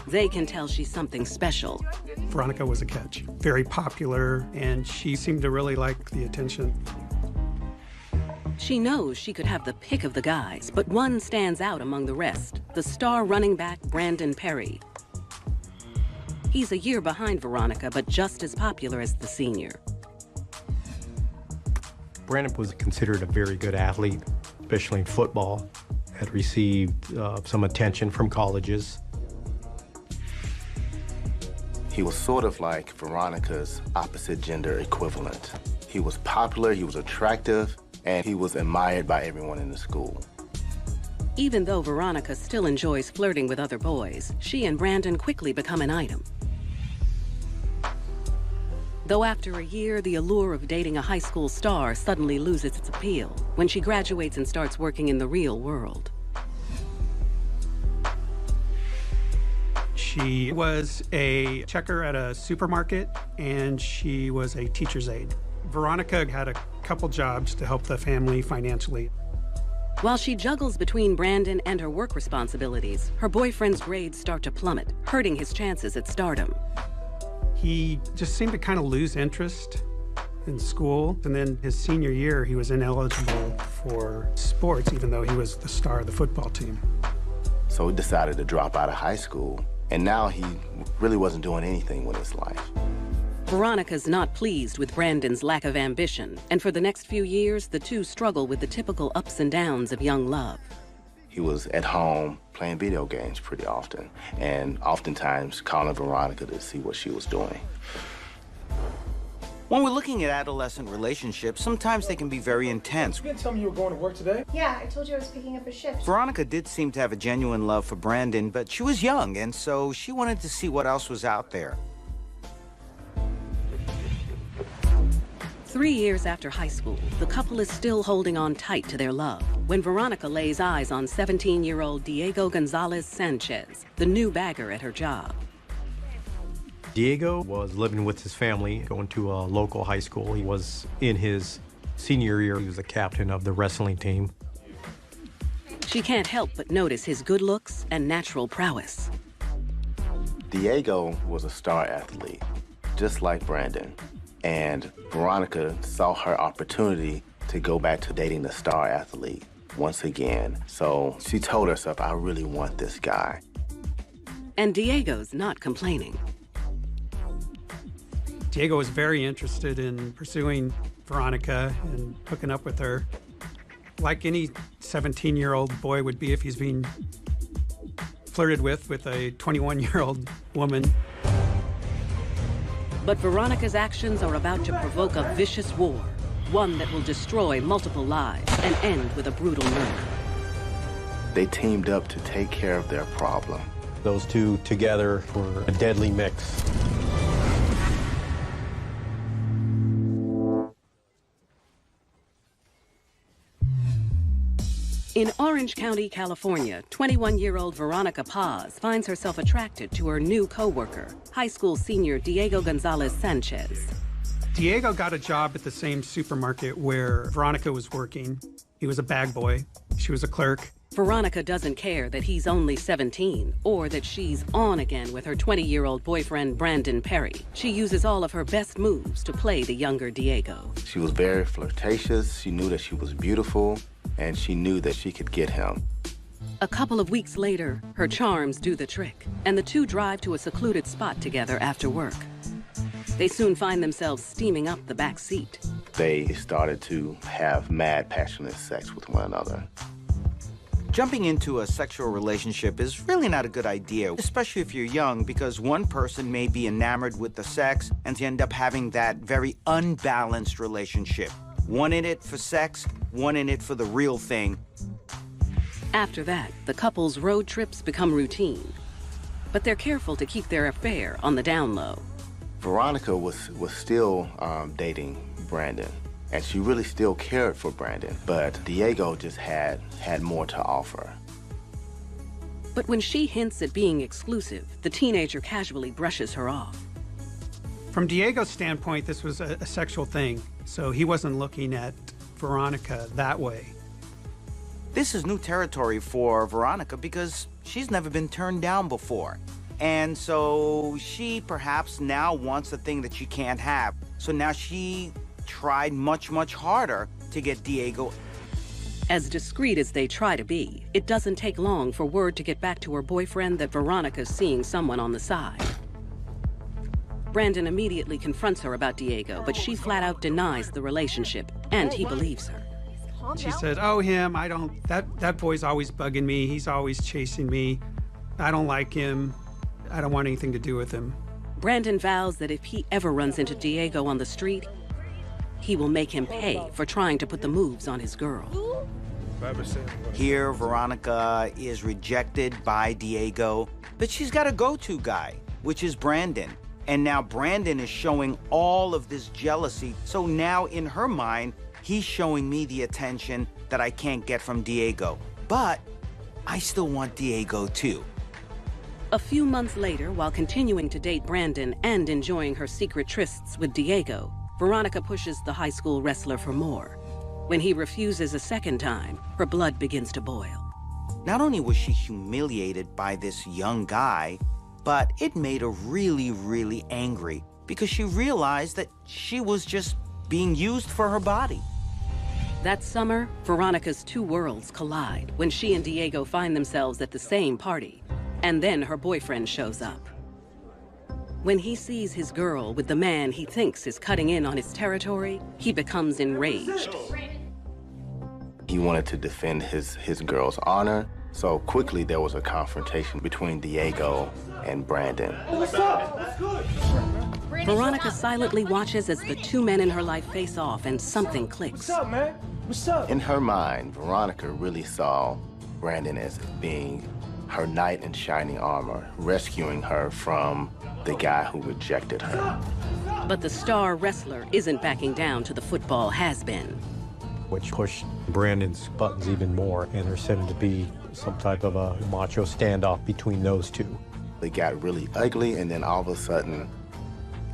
They can tell she's something special. Veronica was a catch. Very popular, and she seemed to really like the attention. She knows she could have the pick of the guys, but one stands out among the rest, the star running back Brandon Perry. He's a year behind Veronica, but just as popular as the senior. Brandon was considered a very good athlete, especially in football. Had received some attention from colleges. He was sort of like Veronica's opposite gender equivalent. He was popular, he was attractive, and he was admired by everyone in the school. Even though Veronica still enjoys flirting with other boys, she and Brandon quickly become an item. Though after a year, the allure of dating a high school star suddenly loses its appeal when she graduates and starts working in the real world. She was a checker at a supermarket, and she was a teacher's aide. Veronica had a couple jobs to help the family financially. While she juggles between Brandon and her work responsibilities, her boyfriend's grades start to plummet, hurting his chances at stardom. He just seemed to kind of lose interest in school, and then his senior year, he was ineligible for sports, even though he was the star of the football team. So he decided to drop out of high school, and now he really wasn't doing anything with his life. Veronica's not pleased with Brandon's lack of ambition, and for the next few years, the two struggle with the typical ups and downs of young love. He was at home playing video games pretty often, and oftentimes calling Veronica to see what she was doing. When we're looking at adolescent relationships, sometimes they can be very intense. You didn't tell me you were going to work today? Yeah, I told you I was picking up a shift. Veronica did seem to have a genuine love for Brandon, but she was young, and so she wanted to see what else was out there. 3 years after high school, the couple is still holding on tight to their love when Veronica lays eyes on 17-year-old Diego Gonzalez Sanchez, the new bagger at her job. Diego was living with his family, going to a local high school. He was in his senior year. He was the captain of the wrestling team. She can't help but notice his good looks and natural prowess. Diego was a star athlete, just like Brandon. And Veronica saw her opportunity to go back to dating the star athlete once again. So she told herself, I really want this guy. And Diego's not complaining. Diego was very interested in pursuing Veronica and hooking up with her, like any 17-year-old boy would be if he's being flirted with a 21-year-old woman. But Veronica's actions are about to provoke a vicious war, one that will destroy multiple lives and end with a brutal murder. They teamed up to take care of their problem. Those two together were a deadly mix. In Orange County, California, 21-year-old Veronica Paz finds herself attracted to her new co-worker, high school senior Diego Gonzalez Sanchez. Diego got a job at the same supermarket where Veronica was working. He was a bag boy. She was a clerk. Veronica doesn't care that he's only 17 or that she's on again with her 20-year-old boyfriend, Brandon Perry. She uses all of her best moves to play the younger Diego. She was very flirtatious. She knew that she was beautiful, and she knew that she could get him. A couple of weeks later, her charms do the trick, and the two drive to a secluded spot together after work. They soon find themselves steaming up the back seat. They started to have mad, passionate sex with one another. Jumping into a sexual relationship is really not a good idea, especially if you're young, because one person may be enamored with the sex and you end up having that very unbalanced relationship. One in it for sex, one in it for the real thing. After that, the couple's road trips become routine, but they're careful to keep their affair on the down low. Veronica was still dating Brandon, and she really still cared for Brandon, but Diego just had more to offer. But when she hints at being exclusive, the teenager casually brushes her off. From Diego's standpoint, this was a sexual thing, so he wasn't looking at Veronica that way. This is new territory for Veronica because she's never been turned down before. And so she perhaps now wants a thing that she can't have. So now she tried much, much harder to get Diego. As discreet as they try to be, it doesn't take long for word to get back to her boyfriend that Veronica's seeing someone on the side. Brandon immediately confronts her about Diego, but she flat out denies the relationship, and he believes her. She said, oh, him, that boy's always bugging me. He's always chasing me. I don't like him. I don't want anything to do with him. Brandon vows that if he ever runs into Diego on the street, he will make him pay for trying to put the moves on his girl. Here, Veronica is rejected by Diego, but she's got a go-to guy, which is Brandon. And now Brandon is showing all of this jealousy. So now in her mind, he's showing me the attention that I can't get from Diego. But I still want Diego too. A few months later, while continuing to date Brandon and enjoying her secret trysts with Diego, Veronica pushes the high school wrestler for more. When he refuses a second time, her blood begins to boil. Not only was she humiliated by this young guy, but it made her really, really angry because she realized that she was just being used for her body. That summer, Veronica's two worlds collide when she and Diego find themselves at the same party, and then her boyfriend shows up. When he sees his girl with the man he thinks is cutting in on his territory, he becomes enraged. He wanted to defend his girl's honor, So quickly there was a confrontation between Diego and Brandon. What's up? What's good? Veronica silently watches as the two men in her life face off and something clicks. What's up, man? What's up? In her mind, Veronica really saw Brandon as being her knight in shining armor, rescuing her from the guy who rejected her. But the star wrestler isn't backing down to the football has-been. Which pushed Brandon's buttons even more, and there seemed to be some type of a macho standoff between those two. It got really ugly, and then all of a sudden,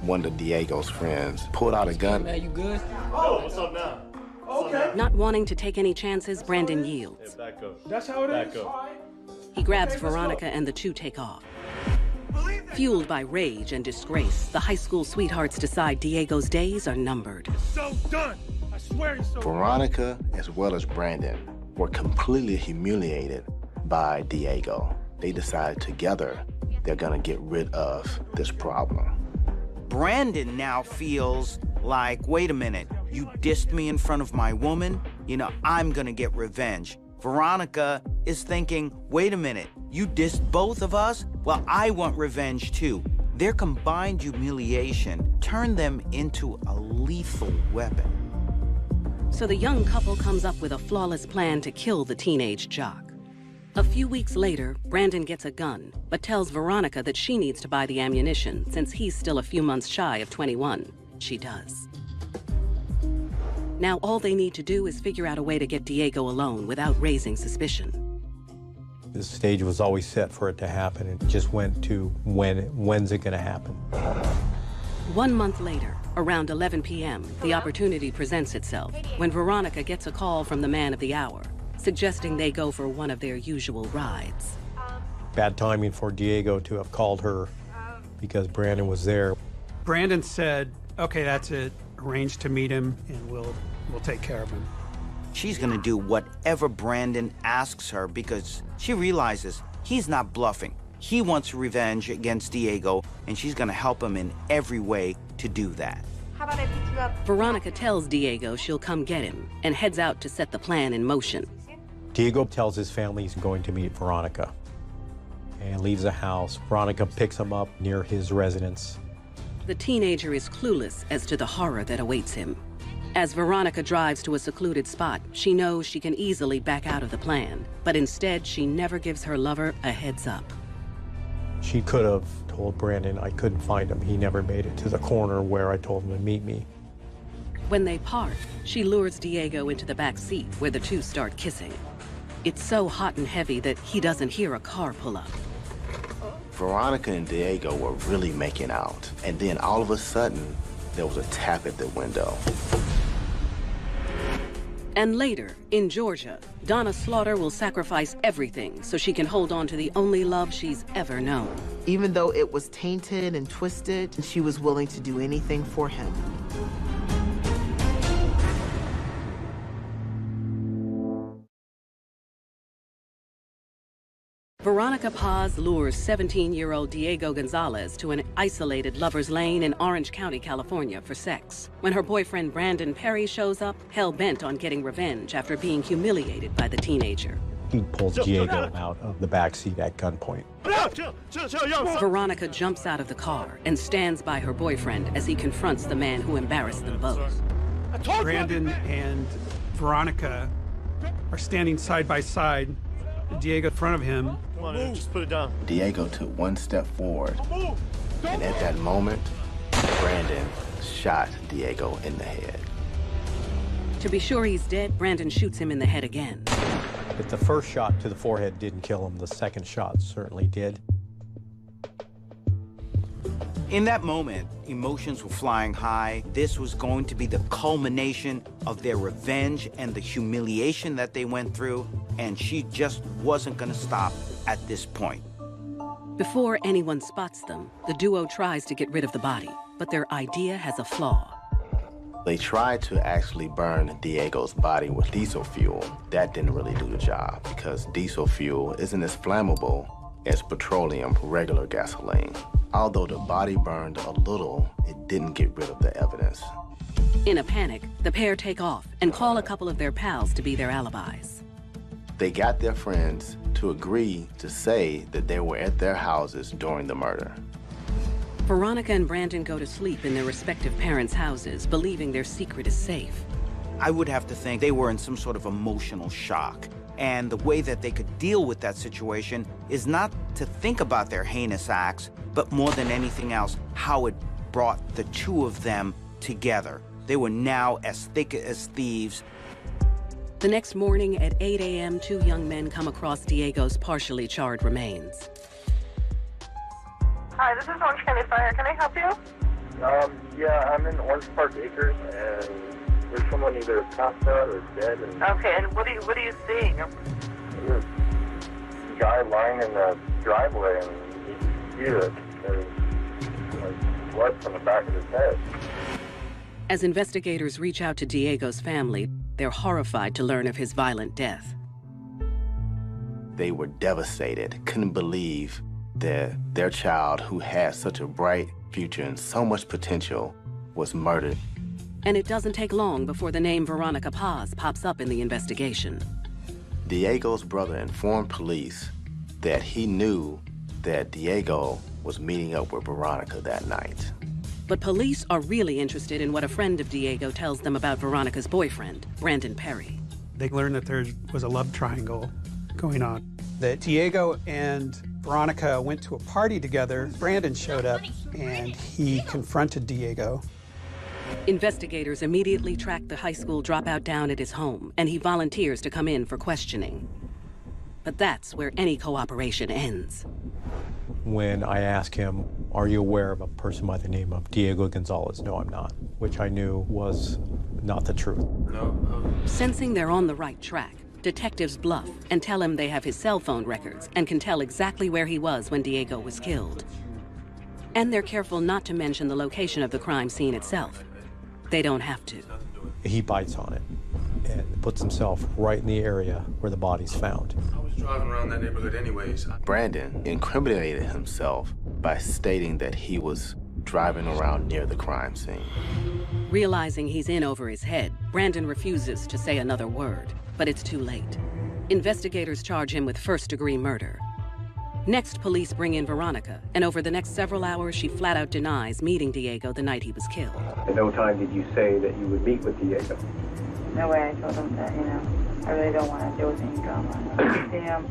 one of Diego's friends pulled out a gun. Man, you good? Oh, what's up now? Okay. Not wanting to take any chances, Brandon yields. Back up. That's how it is? He grabs Veronica and the two take off. Fueled by rage and disgrace, the high school sweethearts decide Diego's days are numbered. So done. I swear it's so Veronica, as well as Brandon, were completely humiliated by Diego. They decided together they're gonna get rid of this problem. Brandon now feels like, wait a minute, you dissed me in front of my woman? You know, I'm gonna get revenge. Veronica is thinking, wait a minute, you dissed both of us? Well, I want revenge too. Their combined humiliation turned them into a lethal weapon. So the young couple comes up with a flawless plan to kill the teenage jock. A few weeks later, Brandon gets a gun, but tells Veronica that she needs to buy the ammunition since he's still a few months shy of 21. She does. Now all they need to do is figure out a way to get Diego alone without raising suspicion. The stage was always set for it to happen. It just went to when's it gonna happen? 1 month later, around 11 p.m., the opportunity presents itself when Veronica gets a call from the man of the hour, suggesting they go for one of their usual rides. Bad timing for Diego to have called her because Brandon was there. Brandon said, okay, that's it. Arrange to meet him and we'll take care of him. She's gonna do whatever Brandon asks her because she realizes he's not bluffing. He wants revenge against Diego, and she's gonna help him in every way to do that. How about I pick you up? Veronica tells Diego she'll come get him and heads out to set the plan in motion. Diego tells his family he's going to meet Veronica and leaves the house. Veronica picks him up near his residence. The teenager is clueless as to the horror that awaits him. As Veronica drives to a secluded spot, she knows she can easily back out of the plan, but instead she never gives her lover a heads up. She could have told Brandon I couldn't find him. He never made it to the corner where I told him to meet me. When they part, she lures Diego into the back seat where the two start kissing. It's so hot and heavy that he doesn't hear a car pull up. Veronica and Diego were really making out. And then all of a sudden, there was a tap at the window. And later, in Georgia, Donna Slaughter will sacrifice everything so she can hold on to the only love she's ever known. Even though it was tainted and twisted, she was willing to do anything for him. Veronica Paz lures 17-year-old Diego Gonzalez to an isolated lover's lane in Orange County, California for sex. When her boyfriend Brandon Perry shows up, hell-bent on getting revenge after being humiliated by the teenager. He pulls Diego out of the backseat at gunpoint. Veronica jumps out of the car and stands by her boyfriend as he confronts the man who embarrassed them both. Brandon and Veronica are standing side by side. Diego in front of him. Come on, man, just put it down. Diego took one step forward, and at that moment, Brandon shot Diego in the head. To be sure he's dead, Brandon shoots him in the head again. If the first shot to the forehead didn't kill him, the second shot certainly did. In that moment, emotions were flying high. This was going to be the culmination of their revenge and the humiliation that they went through, and she just wasn't gonna stop at this point. Before anyone spots them, the duo tries to get rid of the body, but their idea has a flaw. They tried to actually burn Diego's body with diesel fuel. That didn't really do the job because diesel fuel isn't as flammable as petroleum, regular gasoline. Although the body burned a little, it didn't get rid of the evidence. In a panic, the pair take off and call a couple of their pals to be their alibis. They got their friends to agree to say that they were at their houses during the murder. Veronica and Brandon go to sleep in their respective parents' houses, believing their secret is safe. I would have to think they were in some sort of emotional shock. And the way that they could deal with that situation is not to think about their heinous acts, but more than anything else, how it brought the two of them together. They were now as thick as thieves. The next morning at 8 a.m., two young men come across Diego's partially charred remains. Hi, this is Orange County Fire. Can I help you? Yeah, I'm in Orange Park Acres, and there's someone either passed out or dead. And Okay, and what are you seeing? there's a guy lying in the driveway, and you can see that there's like blood from the back of his head. As investigators reach out to Diego's family, they're horrified to learn of his violent death. They were devastated, couldn't believe that their child, who had such a bright future and so much potential, was murdered. And it doesn't take long before the name Veronica Paz pops up in the investigation. Diego's brother informed police that he knew that Diego was meeting up with Veronica that night. But police are really interested in what a friend of Diego tells them about Veronica's boyfriend, Brandon Perry. They learned that there was a love triangle going on. That Diego and Veronica went to a party together. Brandon showed up and he confronted Diego. Investigators immediately track the high school dropout down at his home, and he volunteers to come in for questioning. But that's where any cooperation ends. When I asked him, are you aware of a person by the name of Diego Gonzalez? No, I'm not, which I knew was not the truth. Sensing they're on the right track, detectives bluff and tell him they have his cell phone records and can tell exactly where he was when Diego was killed. And they're careful not to mention the location of the crime scene itself. They don't have to. He bites on it and puts himself right in the area where the body's found. I was driving around that neighborhood anyways. Brandon incriminated himself by stating that he was driving around near the crime scene. Realizing he's in over his head, Brandon refuses to say another word, but it's too late. Investigators charge him with first-degree murder. Next, police bring in Veronica, and over the next several hours, she flat out denies meeting Diego the night he was killed. At no time did you say that you would meet with Diego. No way. I told him that, I really don't want to deal with any drama. I see him,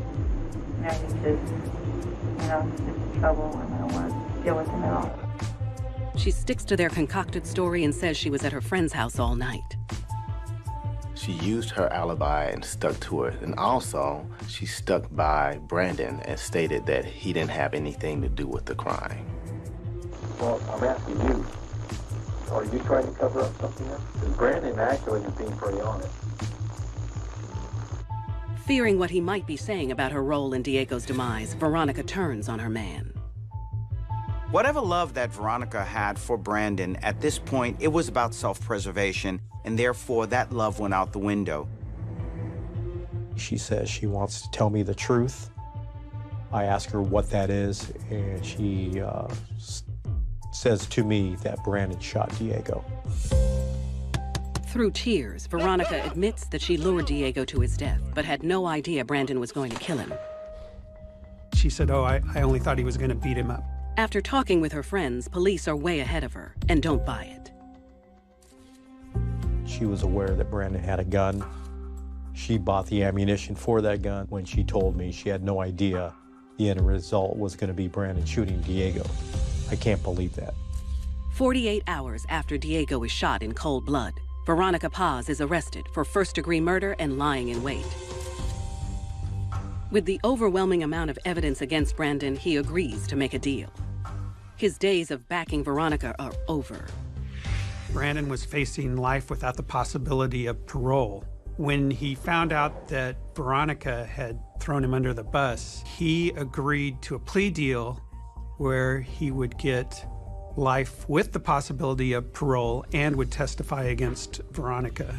he's just in trouble, and I don't want to deal with him at all. She sticks to their concocted story and says she was at her friend's house all night. She used her alibi and stuck to it. And also, she stuck by Brandon and stated that he didn't have anything to do with the crime. Well, I'm asking you, are you trying to cover up something else? Because Brandon actually is being pretty honest. Fearing what he might be saying about her role in Diego's demise, Veronica turns on her man. Whatever love that Veronica had for Brandon, at this point, it was about self-preservation, and therefore that love went out the window. She says she wants to tell me the truth. I ask her what that is, and she says to me that Brandon shot Diego. Through tears, Veronica admits that she lured Diego to his death, but had no idea Brandon was going to kill him. She said, I only thought he was going to beat him up. After talking with her friends, police are way ahead of her and don't buy it. She was aware that Brandon had a gun. She bought the ammunition for that gun. When she told me, she had no idea the end result was going to be Brandon shooting Diego. I can't believe that. 48 hours after Diego is shot in cold blood, Veronica Paz is arrested for first-degree murder and lying in wait. With the overwhelming amount of evidence against Brandon, he agrees to make a deal. His days of backing Veronica are over. Brandon was facing life without the possibility of parole. When he found out that Veronica had thrown him under the bus, he agreed to a plea deal where he would get life with the possibility of parole and would testify against Veronica.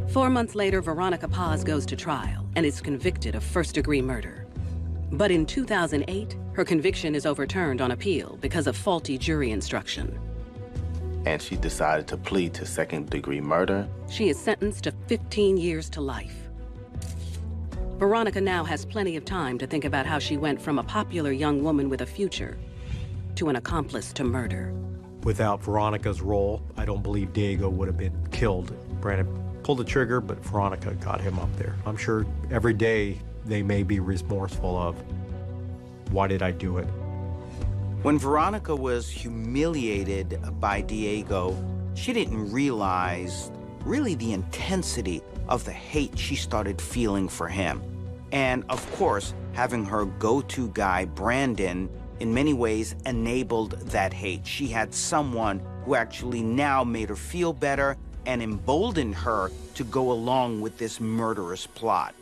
4 months later, Veronica Paz goes to trial and is convicted of first-degree murder. But in 2008, her conviction is overturned on appeal because of faulty jury instruction. And she decided to plead to second-degree murder. She is sentenced to 15 years to life. Veronica now has plenty of time to think about how she went from a popular young woman with a future to an accomplice to murder. Without Veronica's role, I don't believe Diego would have been killed. Brandon pulled the trigger, but Veronica got him up there. I'm sure every day they may be remorseful of, why did I do it? When Veronica was humiliated by Diego, she didn't realize really the intensity of the hate she started feeling for him. And of course, having her go-to guy, Brandon, in many ways enabled that hate. She had someone who actually now made her feel better and emboldened her to go along with this murderous plot.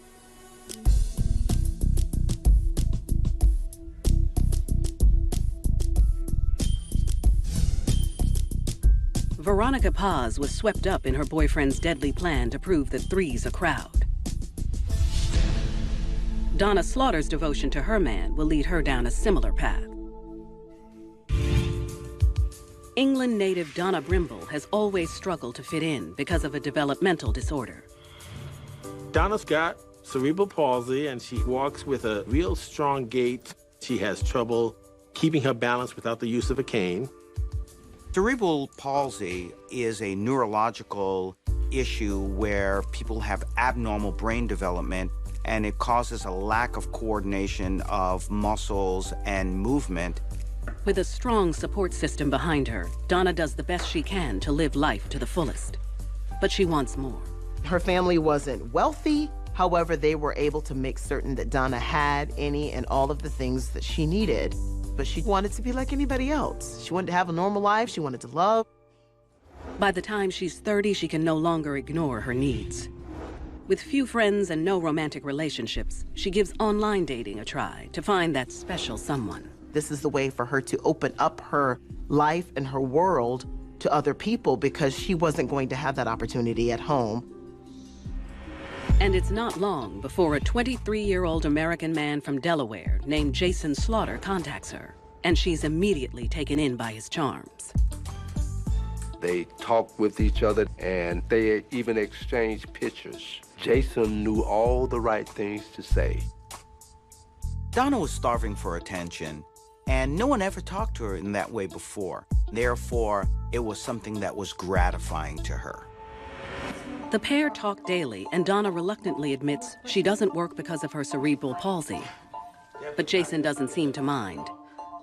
Veronica Paz was swept up in her boyfriend's deadly plan to prove that three's a crowd. Donna Slaughter's devotion to her man will lead her down a similar path. England native Donna Brimble has always struggled to fit in because of a developmental disorder. Donna's got cerebral palsy, and she walks with a real strong gait. She has trouble keeping her balance without the use of a cane. Cerebral palsy is a neurological issue where people have abnormal brain development, and it causes a lack of coordination of muscles and movement. With a strong support system behind her, Donna does the best she can to live life to the fullest. But she wants more. Her family wasn't wealthy. However, they were able to make certain that Donna had any and all of the things that she needed. But she wanted to be like anybody else. She wanted to have a normal life. She wanted to love. By the time she's 30, she can no longer ignore her needs. With few friends and no romantic relationships, she gives online dating a try to find that special someone. This is the way for her to open up her life and her world to other people, because she wasn't going to have that opportunity at home. And it's not long before a 23-year-old American man from Delaware named Jason Slaughter contacts her, and she's immediately taken in by his charms. They talked with each other, and they even exchanged pictures. Jason knew all the right things to say. Donna was starving for attention, and no one ever talked to her in that way before. Therefore, it was something that was gratifying to her. The pair talk daily, and Donna reluctantly admits she doesn't work because of her cerebral palsy. But Jason doesn't seem to mind.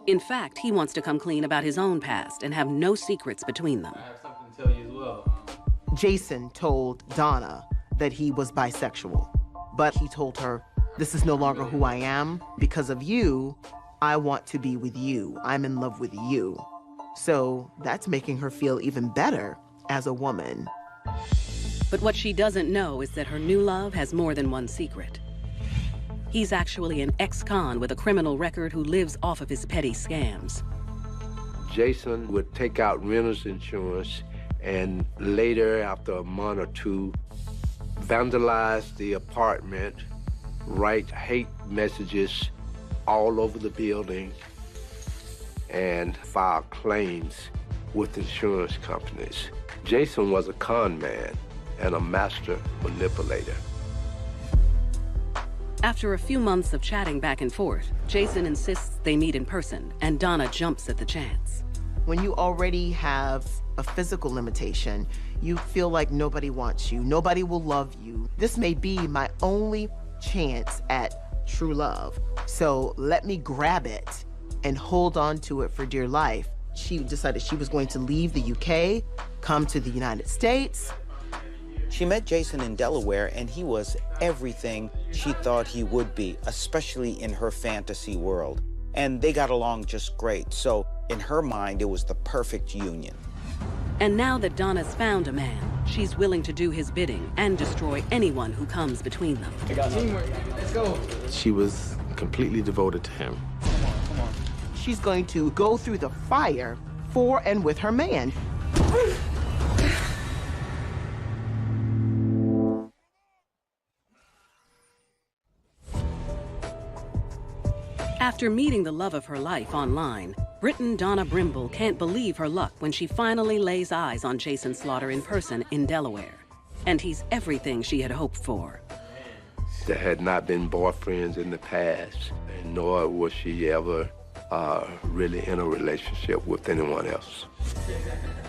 In fact, he wants to come clean about his own past and have no secrets between them. I have something to tell you as well. Jason told Donna that he was bisexual, but he told her, this is no longer who I am. Because of you, I want to be with you. I'm in love with you. So that's making her feel even better as a woman. But what she doesn't know is that her new love has more than one secret. He's actually an ex-con with a criminal record who lives off of his petty scams. Jason would take out renter's insurance and later, after a month or two, vandalize the apartment, write hate messages all over the building, and file claims with insurance companies. Jason was a con man and a master manipulator. After a few months of chatting back and forth, Jason insists they meet in person, and Donna jumps at the chance. When you already have a physical limitation, you feel like nobody wants you, nobody will love you. This may be my only chance at true love. So let me grab it and hold on to it for dear life. She decided she was going to leave the UK, come to the United States. She met Jason in Delaware, and he was everything she thought he would be, especially in her fantasy world. And they got along just great. So in her mind, it was the perfect union. And now that Donna's found a man, she's willing to do his bidding and destroy anyone who comes between them. Teamwork. Let's go. She was completely devoted to him. Come on. She's going to go through the fire for and with her man. After meeting the love of her life online, Briton Donna Brimble can't believe her luck when she finally lays eyes on Jason Slaughter in person in Delaware. And he's everything she had hoped for. They had not been boyfriends in the past, and nor was she ever really in a relationship with anyone else.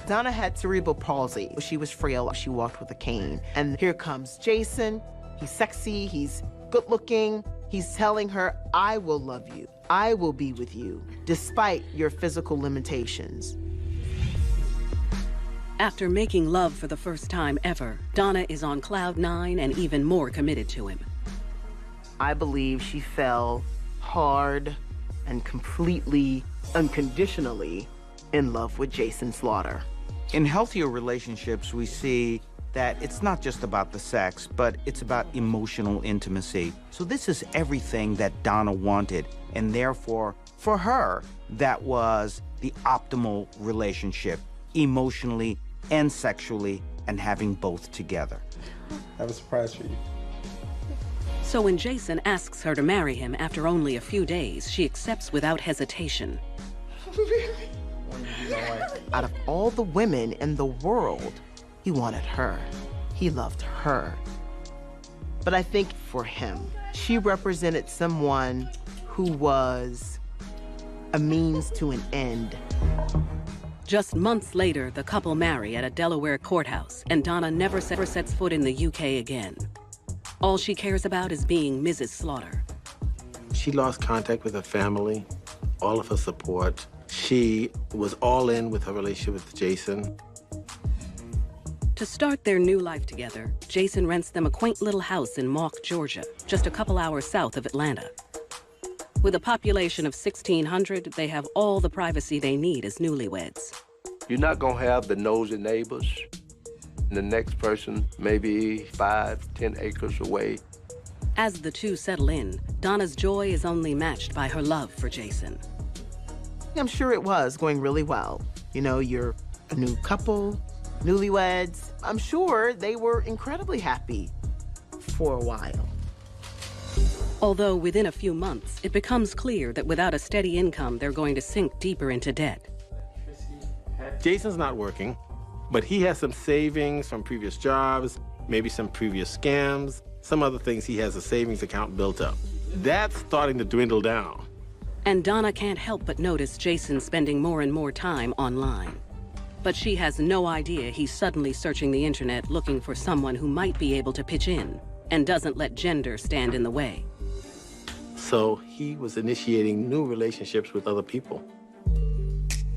Donna had cerebral palsy. She was frail. She walked with a cane. And here comes Jason. He's sexy. He's good looking. He's telling her, I will love you. I will be with you, despite your physical limitations. After making love for the first time ever, Donna is on cloud 9 and even more committed to him. I believe she fell hard and completely, unconditionally in love with Jason Slaughter. In healthier relationships, we see that it's not just about the sex, but it's about emotional intimacy. So this is everything that Donna wanted, and therefore, for her, that was the optimal relationship, emotionally and sexually, and having both together. I have a surprise for you. So when Jason asks her to marry him after only a few days, she accepts without hesitation. Out of all the women in the world, he wanted her. He loved her. But I think for him, she represented someone who was a means to an end. Just months later, the couple marry at a Delaware courthouse, and Donna never sets foot in the UK again. All she cares about is being Mrs. Slaughter. She lost contact with her family, all of her support. She was all in with her relationship with Jason. To start their new life together, Jason rents them a quaint little house in Mock, Georgia, just a couple hours south of Atlanta. With a population of 1,600, they have all the privacy they need as newlyweds. You're not gonna have the nosy neighbors. The next person maybe 5, 10 acres away. As the two settle in, Donna's joy is only matched by her love for Jason. I'm sure it was going really well. You know, you're a new couple, newlyweds. I'm sure they were incredibly happy for a while. Although within a few months, it becomes clear that without a steady income, they're going to sink deeper into debt. Jason's not working, but he has some savings from previous jobs, maybe some previous scams, some other things. He has a savings account built up. That's starting to dwindle down. And Donna can't help but notice Jason spending more and more time online. But she has no idea he's suddenly searching the internet looking for someone who might be able to pitch in and doesn't let gender stand in the way. So he was initiating new relationships with other people.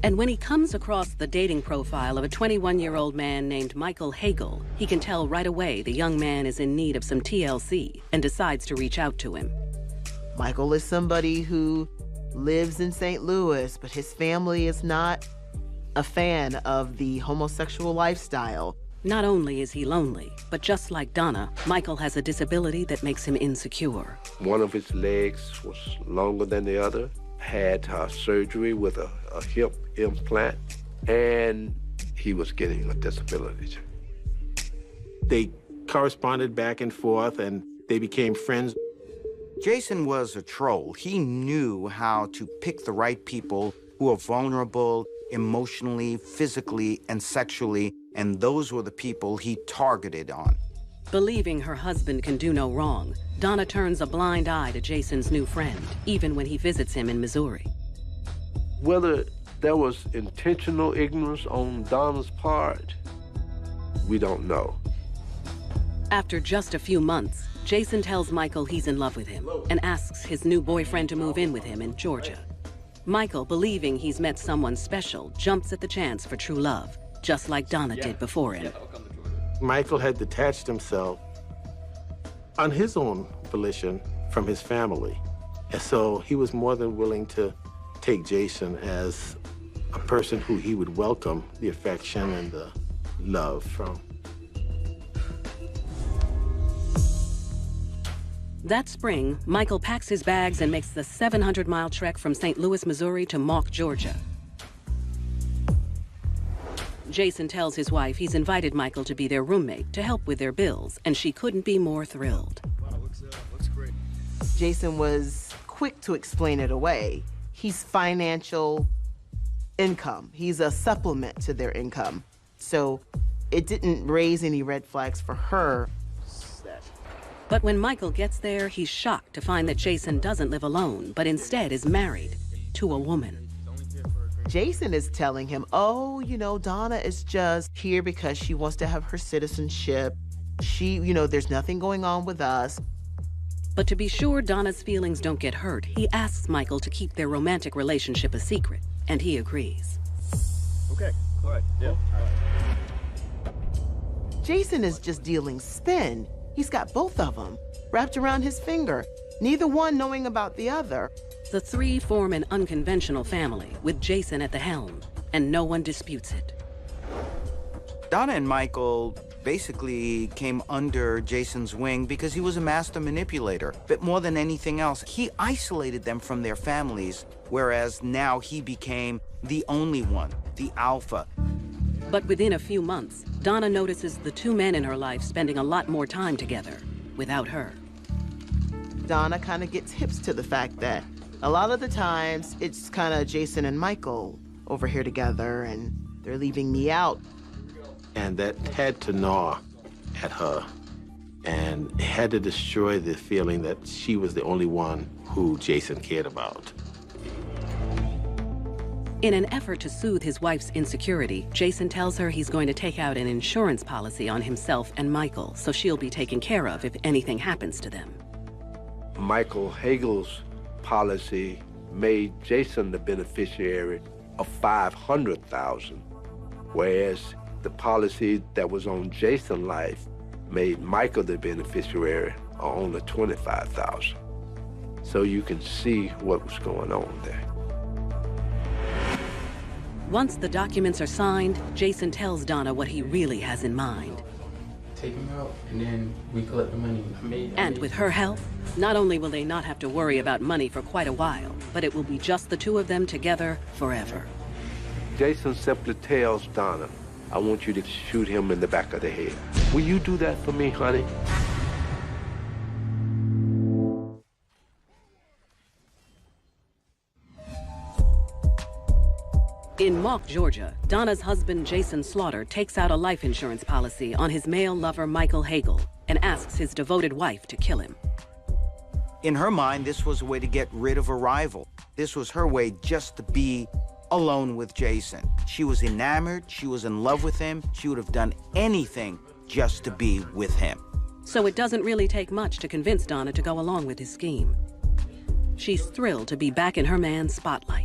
And when he comes across the dating profile of a 21-year-old man named Michael Hagel, he can tell right away the young man is in need of some TLC and decides to reach out to him. Michael is somebody who lives in St. Louis, but his family is not a fan of the homosexual lifestyle. Not only is he lonely, but just like Donna, Michael has a disability that makes him insecure. One of his legs was longer than the other, had surgery with a hip implant, and he was getting a disability. They corresponded back and forth, and they became friends. Jason was a troll. He knew how to pick the right people who are vulnerable emotionally, physically, and sexually, and those were the people he targeted on. Believing her husband can do no wrong, Donna turns a blind eye to Jason's new friend, even when he visits him in Missouri. Whether there was intentional ignorance on Donna's part, we don't know. After just a few months, Jason tells Michael he's in love with him and asks his new boyfriend to move in with him in Georgia. Michael, believing he's met someone special, jumps at the chance for true love, just like Donna did before him. Michael had detached himself on his own volition from his family. And so he was more than willing to take Jason as a person who he would welcome the affection and the love from. That spring, Michael packs his bags and makes the 700-mile trek from St. Louis, Missouri to Mock, Georgia. Jason tells his wife he's invited Michael to be their roommate to help with their bills, and she couldn't be more thrilled. Wow, looks great. Jason was quick to explain it away. He's financial income. He's a supplement to their income. So it didn't raise any red flags for her. But when Michael gets there, he's shocked to find that Jason doesn't live alone, but instead is married to a woman. Jason is telling him, oh, you know, Donna is just here because she wants to have her citizenship. There's nothing going on with us. But to be sure Donna's feelings don't get hurt, he asks Michael to keep their romantic relationship a secret, and he agrees. Okay, all right, yeah, all right. Jason is just dealing spin. He's got both of them wrapped around his finger, neither one knowing about the other. The three form an unconventional family, with Jason at the helm, and no one disputes it. Donna and Michael basically came under Jason's wing because he was a master manipulator. But more than anything else, he isolated them from their families, whereas now he became the only one, the alpha. But within a few months, Donna notices the two men in her life spending a lot more time together without her. Donna kind of gets hips to the fact that a lot of the times it's kind of Jason and Michael over here together and they're leaving me out. And that had to gnaw at her and had to destroy the feeling that she was the only one who Jason cared about. In an effort to soothe his wife's insecurity, Jason tells her he's going to take out an insurance policy on himself and Michael, so she'll be taken care of if anything happens to them. Michael Hagel's policy made Jason the beneficiary of $500,000, whereas the policy that was on Jason's life made Michael the beneficiary of only $25,000. So you can see what was going on there. Once the documents are signed, Jason tells Donna what he really has in mind. Take him out, and then we collect the money. And with her help, not only will they not have to worry about money for quite a while, but it will be just the two of them together forever. Jason simply tells Donna, I want you to shoot him in the back of the head. Will you do that for me, honey? In Mock, Georgia, Donna's husband, Jason Slaughter, takes out a life insurance policy on his male lover, Michael Hagel, and asks his devoted wife to kill him. In her mind, this was a way to get rid of a rival. This was her way just to be alone with Jason. She was enamored, she was in love with him, she would have done anything just to be with him. So it doesn't really take much to convince Donna to go along with his scheme. She's thrilled to be back in her man's spotlight.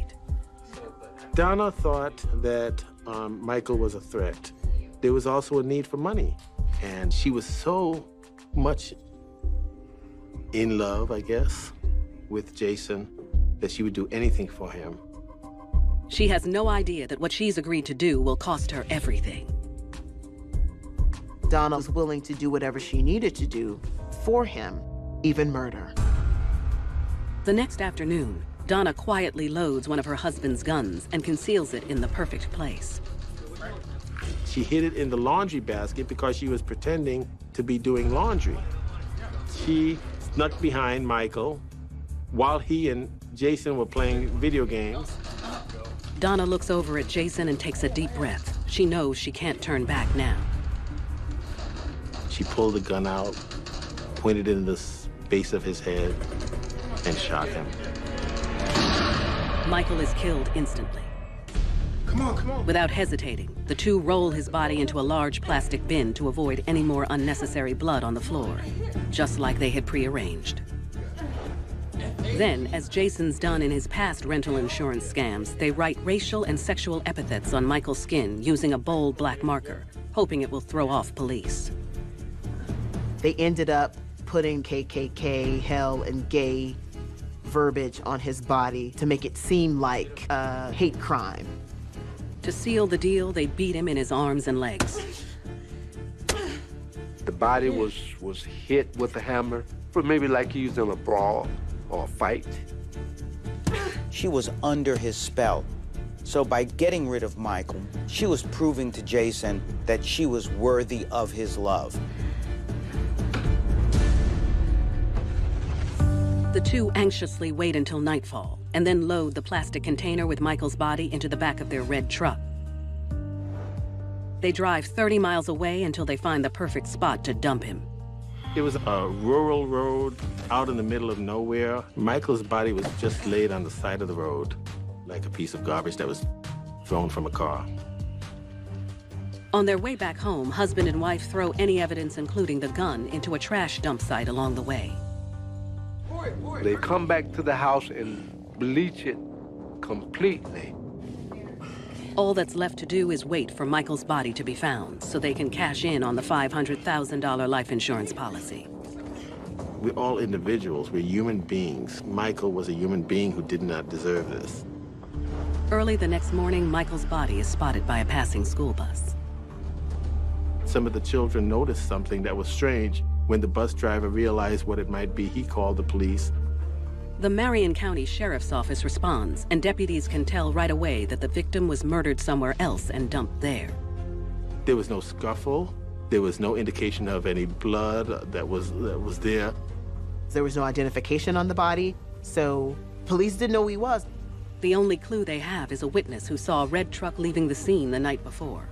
Donna thought that Michael was a threat. There was also a need for money. And she was so much in love, I guess, with Jason that she would do anything for him. She has no idea that what she's agreed to do will cost her everything. Donna was willing to do whatever she needed to do for him, even murder. The next afternoon, Donna quietly loads one of her husband's guns and conceals it in the perfect place. She hid it in the laundry basket because she was pretending to be doing laundry. She snuck behind Michael while he and Jason were playing video games. Donna looks over at Jason and takes a deep breath. She knows she can't turn back now. She pulled the gun out, pointed it in the base of his head, and shot him. Michael is killed instantly. Come on, come on. Without hesitating, the two roll his body into a large plastic bin to avoid any more unnecessary blood on the floor, just like they had prearranged. Then, as Jason's done in his past rental insurance scams, they write racial and sexual epithets on Michael's skin using a bold black marker, hoping it will throw off police. They ended up putting KKK, hell, and gay verbiage on his body to make it seem like a hate crime. To seal the deal, they beat him in his arms and legs. The body was hit with a hammer, but maybe like he was in a brawl or a fight. She was under his spell. So by getting rid of Michael, she was proving to Jason that she was worthy of his love. The two anxiously wait until nightfall and then load the plastic container with Michael's body into the back of their red truck. They drive 30 miles away until they find the perfect spot to dump him. It was a rural road out in the middle of nowhere. Michael's body was just laid on the side of the road, like a piece of garbage that was thrown from a car. On their way back home, husband and wife throw any evidence, including the gun, into a trash dump site along the way. They come back to the house and bleach it completely. All that's left to do is wait for Michael's body to be found so they can cash in on the $500,000 life insurance policy. We're all individuals. We're human beings. Michael was a human being who did not deserve this. Early the next morning, Michael's body is spotted by a passing school bus. Some of the children noticed something that was strange. When the bus driver realized what it might be, he called the police. The Marion County Sheriff's Office responds, and deputies can tell right away that the victim was murdered somewhere else and dumped there. There was no scuffle. There was no indication of any blood that was there. There was no identification on the body, so police didn't know who he was. The only clue they have is a witness who saw a red truck leaving the scene the night before.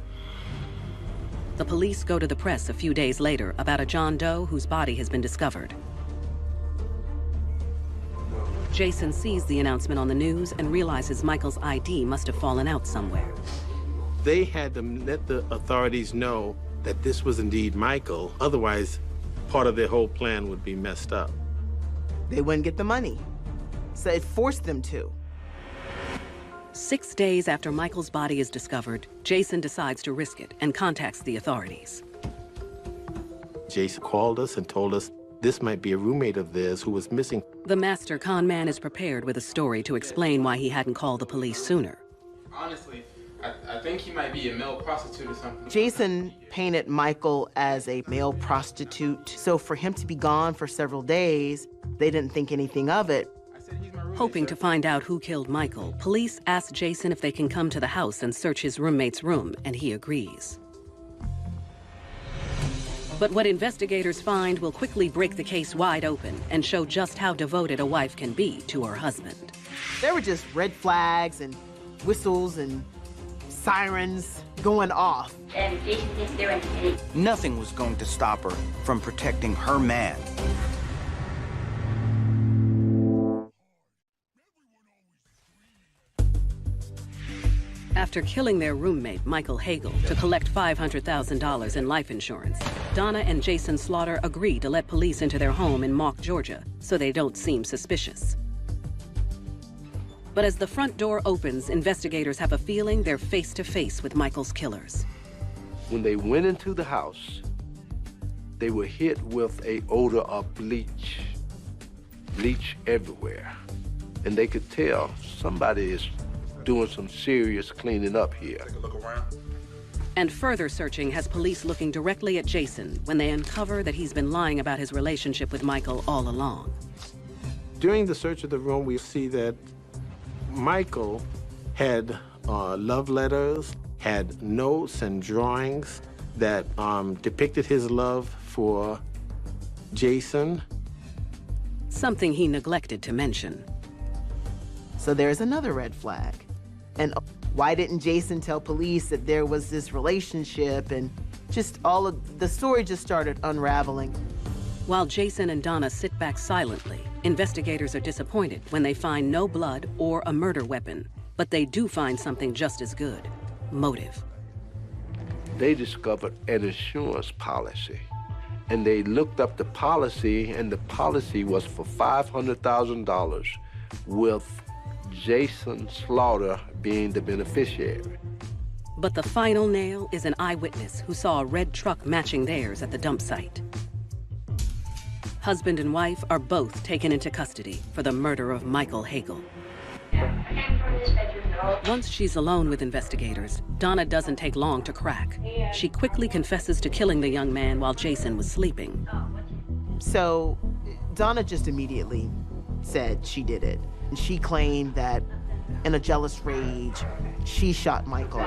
The police go to the press a few days later about a John Doe whose body has been discovered. Jason sees the announcement on the news and realizes Michael's ID must have fallen out somewhere. They had to let the authorities know that this was indeed Michael. Otherwise, part of their whole plan would be messed up. They wouldn't get the money, so it forced them to. 6 days after Michael's body is discovered, Jason decides to risk it and contacts the authorities. Jason called us and told us this might be a roommate of theirs who was missing. The master con man is prepared with a story to explain why he hadn't called the police sooner. Honestly, I think he might be a male prostitute or something. Jason painted Michael as a male prostitute, so for him to be gone for several days, they didn't think anything of it. Hoping to find out who killed Michael, police ask Jason if they can come to the house and search his roommate's room, and he agrees. But what investigators find will quickly break the case wide open and show just how devoted a wife can be to her husband. There were just red flags and whistles and sirens going off. Nothing was going to stop her from protecting her man. After killing their roommate, Michael Hagel, to collect $500,000 in life insurance, Donna and Jason Slaughter agree to let police into their home in Mock, Georgia, so they don't seem suspicious. But as the front door opens, investigators have a feeling they're face to face with Michael's killers. When they went into the house, they were hit with an odor of bleach. Bleach everywhere. And they could tell somebody is doing some serious cleaning up here. Take a look around. And further searching has police looking directly at Jason when they uncover that he's been lying about his relationship with Michael all along. During the search of the room, we see that Michael had love letters, had notes and drawings that depicted his love for Jason. Something he neglected to mention. So there's another red flag. And why didn't Jason tell police that there was this relationship? And just all of the story just started unraveling. While Jason and Donna sit back silently, investigators are disappointed when they find no blood or a murder weapon. But they do find something just as good: motive. They discovered an insurance policy. And they looked up the policy, and the policy was for $500,000 with Jason Slaughter being the beneficiary. But the final nail is an eyewitness who saw a red truck matching theirs at the dump site. Husband and wife are both taken into custody for the murder of Michael Hagel. Once she's alone with investigators, Donna doesn't take long to crack. She quickly confesses to killing the young man while Jason was sleeping. So Donna just immediately said she did it. And she claimed that in a jealous rage, she shot Michael.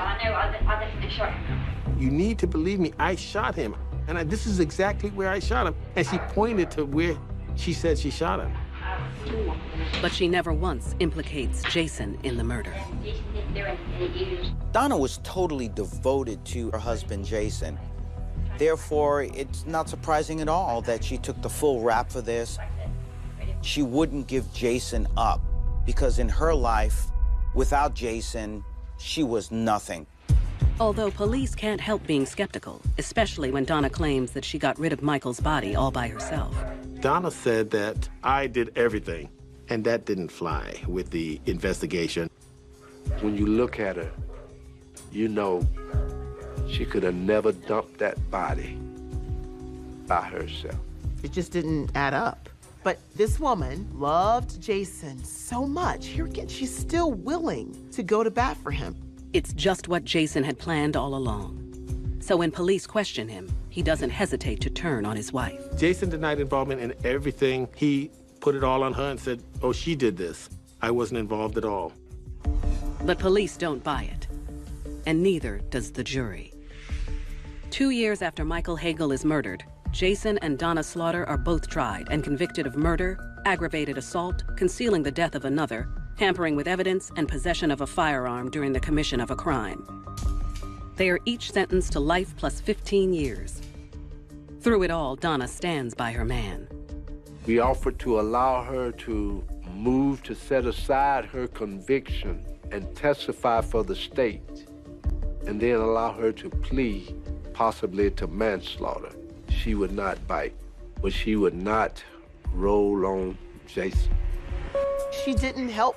You need to believe me, I shot him. And this is exactly where I shot him. And she pointed to where she said she shot him. But she never once implicates Jason in the murder. Donna was totally devoted to her husband, Jason. Therefore, it's not surprising at all that she took the full rap for this. She wouldn't give Jason up because in her life, without Jason, she was nothing. Although police can't help being skeptical, especially when Donna claims that she got rid of Michael's body all by herself. Donna said that I did everything, and that didn't fly with the investigation. When you look at her, you know she could have never dumped that body by herself. It just didn't add up. But this woman loved Jason so much. Here again, she's still willing to go to bat for him. It's just what Jason had planned all along. So when police question him, he doesn't hesitate to turn on his wife. Jason denied involvement in everything. He put it all on her and said, oh, she did this. I wasn't involved at all. But police don't buy it. And neither does the jury. 2 years after Michael Hagel is murdered, Jason and Donna Slaughter are both tried and convicted of murder, aggravated assault, concealing the death of another, tampering with evidence, and possession of a firearm during the commission of a crime. They are each sentenced to life plus 15 years. Through it all, Donna stands by her man. We offered to allow her to move to set aside her conviction and testify for the state, and then allow her to plead possibly to manslaughter. She would not bite, but she would not roll on Jason. She didn't help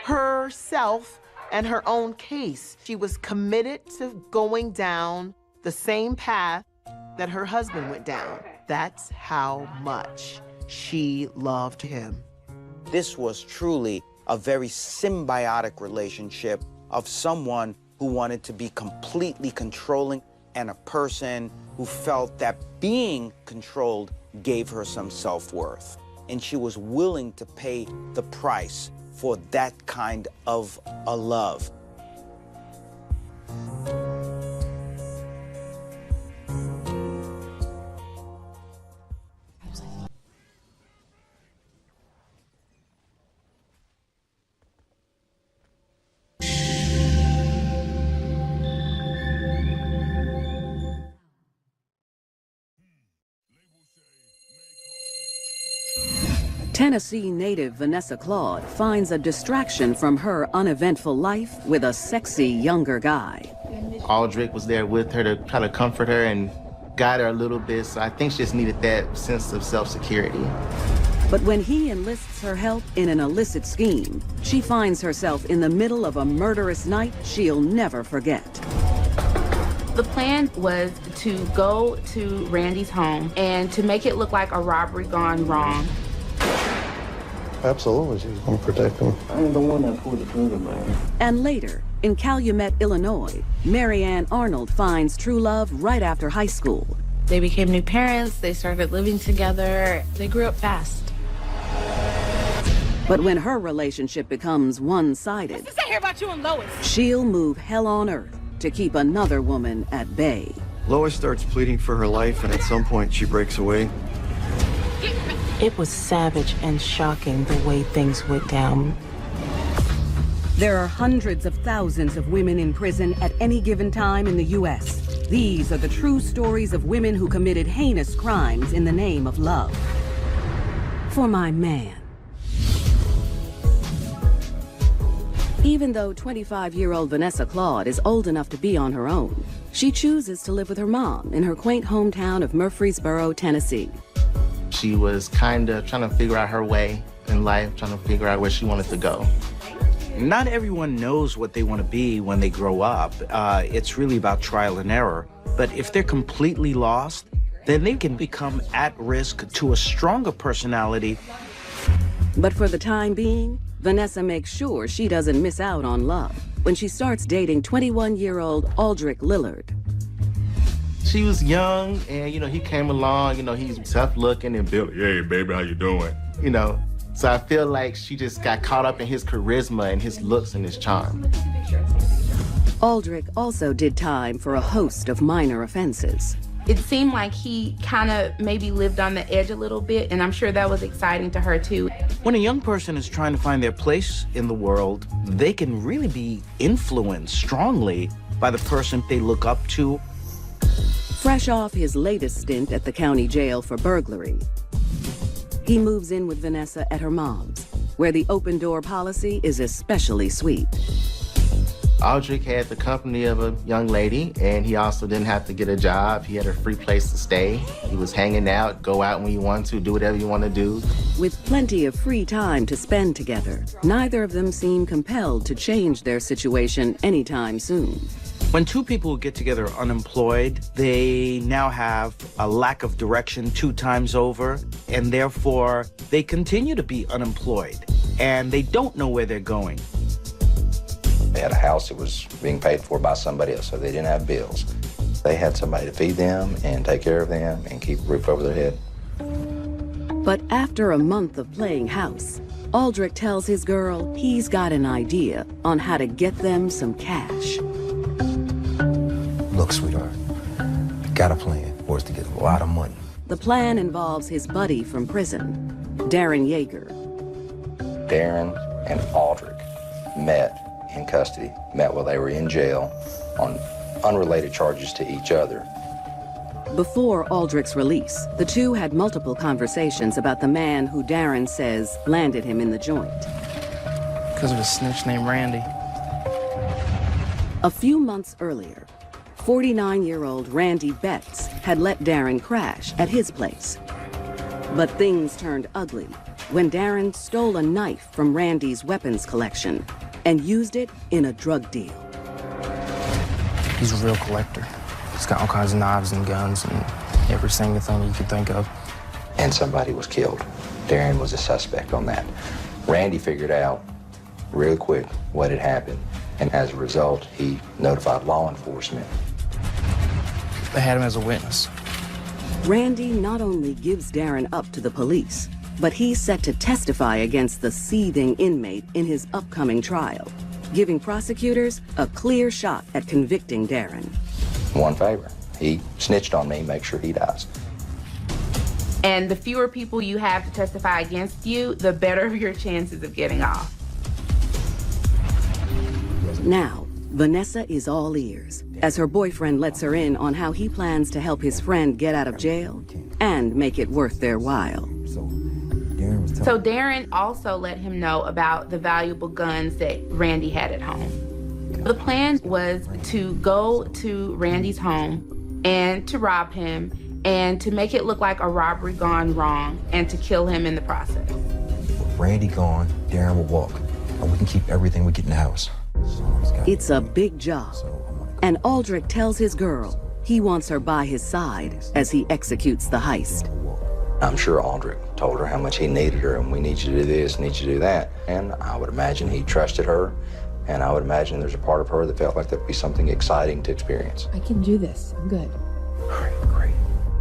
herself and her own case. She was committed to going down the same path that her husband went down. That's how much she loved him. This was truly a very symbiotic relationship of someone who wanted to be completely controlling and a person who felt that being controlled gave her some self-worth. And she was willing to pay the price for that kind of a love. Tennessee native Vanessa Claude finds a distraction from her uneventful life with a sexy younger guy. Aldrich was there with her to try to comfort her and guide her a little bit, so I think she just needed that sense of self-security. But when he enlists her help in an illicit scheme, she finds herself in the middle of a murderous night she'll never forget. The plan was to go to Randy's home and to make it look like a robbery gone wrong. Absolutely, she's going to protect him. I ain't the one that pulled the trigger, man. And later, in Calumet, Illinois, Mary Ann Arnold finds true love right after high school. They became new parents, they started living together, they grew up fast. But when her relationship becomes one-sided, What's to say here about you and Lois? she'll move hell on earth to keep another woman at bay. Lois starts pleading for her life, and at some point she breaks away. It was savage and shocking the way things went down. There are hundreds of thousands of women in prison at any given time in the U.S. These are the true stories of women who committed heinous crimes in the name of love. For my man. Even though 25-year-old Vanessa Claude is old enough to be on her own, she chooses to live with her mom in her quaint hometown of Murfreesboro, Tennessee. She was kind of trying to figure out her way in life, trying to figure out where she wanted to go. Not everyone knows what they want to be when they grow up. It's really about trial and error. But if they're completely lost, then they can become at risk to a stronger personality. But for the time being, Vanessa makes sure she doesn't miss out on love when she starts dating 21-year-old Aldrich Lillard. She was young, and, he came along, he's tough-looking and built, hey, baby, how you doing? So I feel like she just got caught up in his charisma and his looks and his charm. Aldrich also did time for a host of minor offenses. It seemed like he kind of maybe lived on the edge a little bit, and I'm sure that was exciting to her too. When a young person is trying to find their place in the world, they can really be influenced strongly by the person they look up to. Fresh off his latest stint at the county jail for burglary, he moves in with Vanessa at her mom's, where the open-door policy is especially sweet. Aldrich had the company of a young lady, and he also didn't have to get a job. He had a free place to stay. He was hanging out, go out when you want to, do whatever you want to do. With plenty of free time to spend together, neither of them seem compelled to change their situation anytime soon. When two people get together unemployed, they now have a lack of direction 2 times over, and therefore they continue to be unemployed, and they don't know where they're going. They had a house that was being paid for by somebody else, so they didn't have bills. They had somebody to feed them and take care of them and keep a roof over their head. But after a month of playing house, Aldrich tells his girl he's got an idea on how to get them some cash. Look, sweetheart, got a plan for us to get a lot of money. The plan involves his buddy from prison, Darren Yeager. Darren and Aldrich met in custody, met while they were in jail on unrelated charges to each other. Before Aldrich's release, the two had multiple conversations about the man who Darren says landed him in the joint. Because of a snitch named Randy. A few months earlier, 49-year-old Randy Betts had let Darren crash at his place. But things turned ugly when Darren stole a knife from Randy's weapons collection and used it in a drug deal. He's a real collector. He's got all kinds of knives and guns and every single thing you could think of. And somebody was killed. Darren was a suspect on that. Randy figured out really quick what had happened, and as a result, he notified law enforcement. They had him as a witness. Randy not only gives Darren up to the police, but he's set to testify against the seething inmate in his upcoming trial, giving prosecutors a clear shot at convicting Darren. One favor, he snitched on me, make sure he dies. And the fewer people you have to testify against you, the better your chances of getting off. Now, Vanessa is all ears as her boyfriend lets her in on how he plans to help his friend get out of jail and make it worth their while. So Darren also let him know about the valuable guns that Randy had at home. The plan was to go to Randy's home and to rob him and to make it look like a robbery gone wrong and to kill him in the process. With Randy gone, Darren will walk, and we can keep everything we get in the house. It's a big job, and Aldrich tells his girl he wants her by his side as he executes the heist. I'm sure Aldrich told her how much he needed her, and we need you to do this, need you to do that. And I would imagine he trusted her, and I would imagine there's a part of her that felt like that would be something exciting to experience. I can do this. I'm good. Great.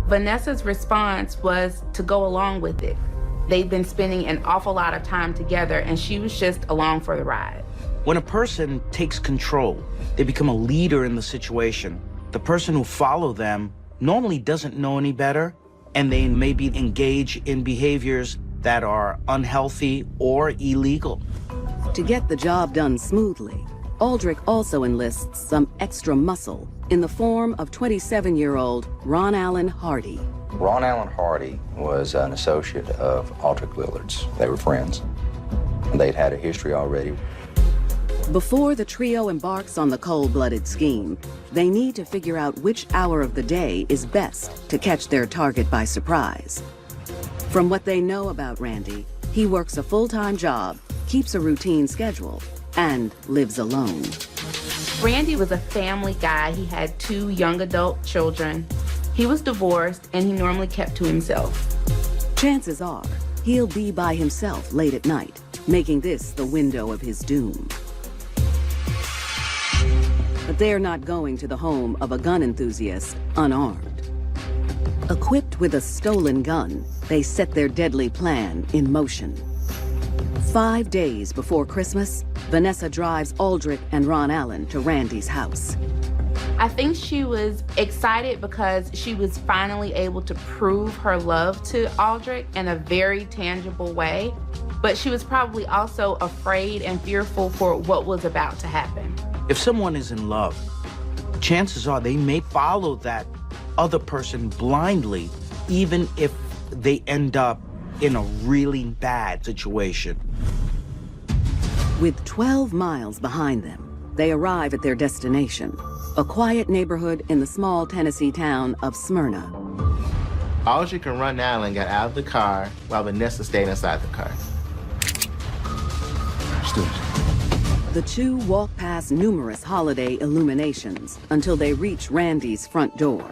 Vanessa's response was to go along with it. They'd been spending an awful lot of time together, and she was just along for the ride. When a person takes control, they become a leader in the situation. The person who follows them normally doesn't know any better, and they maybe engage in behaviors that are unhealthy or illegal. To get the job done smoothly, Aldrich also enlists some extra muscle in the form of 27-year-old Ron Allen Hardy. Ron Allen Hardy was an associate of Aldrich Willard's. They were friends. They'd had a history already. Before the trio embarks on the cold-blooded scheme, they need to figure out which hour of the day is best to catch their target by surprise. From what they know about Randy, he works a full-time job, keeps a routine schedule, and lives alone. Randy was a family guy. He had 2 young adult children. He was divorced, and he normally kept to himself. Chances are he'll be by himself late at night, making this the window of his doom. But they're not going to the home of a gun enthusiast unarmed. Equipped with a stolen gun, they set their deadly plan in motion. 5 days before Christmas, Vanessa drives Aldrich and Ron Allen to Randy's house. I think she was excited because she was finally able to prove her love to Aldrich in a very tangible way, but she was probably also afraid and fearful for what was about to happen. If someone is in love, chances are they may follow that other person blindly, even if they end up in a really bad situation. With 12 miles behind them, they arrive at their destination, a quiet neighborhood in the small Tennessee town of Smyrna. Aldrich and Ron Allen got out of the car while Vanessa stayed inside the car. The two walk past numerous holiday illuminations until they reach Randy's front door.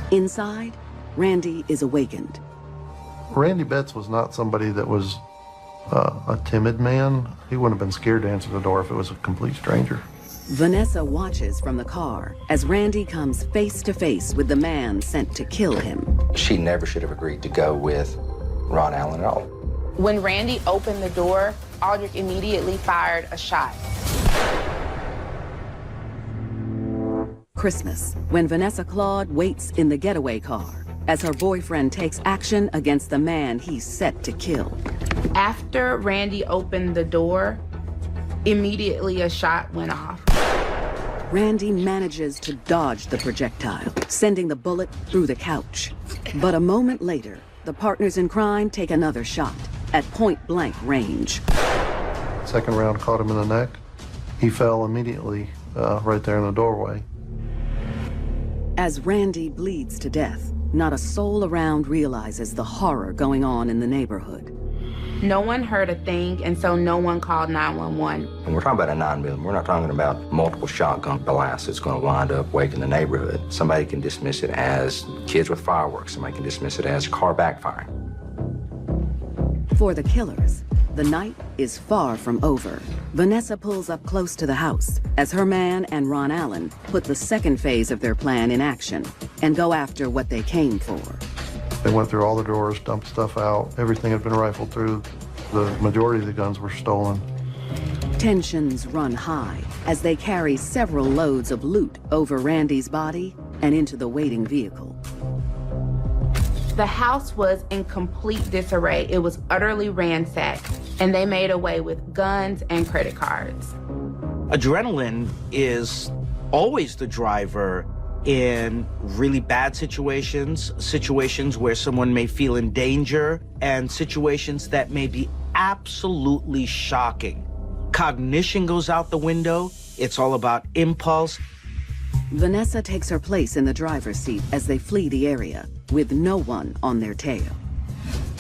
Inside, Randy is awakened. Randy Betts was not somebody that was a timid man. He wouldn't have been scared to answer the door if it was a complete stranger. Vanessa watches from the car as Randy comes face to face with the man sent to kill him. She never should have agreed to go with Ron Allen at all. When Randy opened the door, Aldrich immediately fired a shot. Christmas, when Vanessa Claude waits in the getaway car as her boyfriend takes action against the man he's set to kill. After Randy opened the door, immediately a shot went off. Randy manages to dodge the projectile, sending the bullet through the couch. But a moment later, the partners in crime take another shot at point-blank range. Second round caught him in the neck. He fell immediately right there in the doorway. As Randy bleeds to death, not a soul around realizes the horror going on in the neighborhood. No one heard a thing, and so no one called 911. And we're talking about a 9mm. We're not talking about multiple shotgun blasts that's going to wind up waking the neighborhood. Somebody can dismiss it as kids with fireworks. Somebody can dismiss it as car backfiring. For the killers, the night is far from over. Vanessa pulls up close to the house as her man and Ron Allen put the second phase of their plan in action and go after what they came for. They went through all the drawers, dumped stuff out. Everything had been rifled through. The majority of the guns were stolen. Tensions run high as they carry several loads of loot over Randy's body and into the waiting vehicle. The house was in complete disarray. It was utterly ransacked, and they made away with guns and credit cards. Adrenaline is always the driver in really bad situations, situations where someone may feel in danger, and situations that may be absolutely shocking. Cognition goes out the window. It's all about impulse. Vanessa takes her place in the driver's seat as they flee the area, with no one on their tail.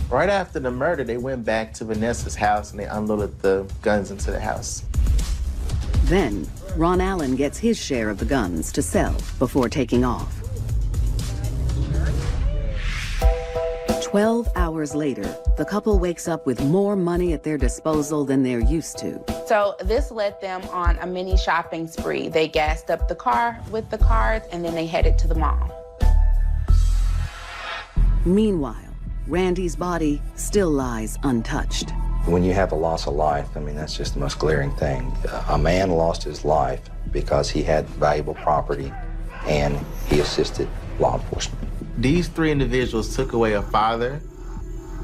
Right after the murder, they went back to Vanessa's house and they unloaded the guns into the house. Then, Ron Allen gets his share of the guns to sell before taking off. 12 hours later, the couple wakes up with more money at their disposal than they're used to. So this led them on a mini shopping spree. They gassed up the car with the cards, and then they headed to the mall. Meanwhile, Randy's body still lies untouched. When you have a loss of life, I mean, that's just the most glaring thing. A man lost his life because he had valuable property and he assisted law enforcement. These three individuals took away a father.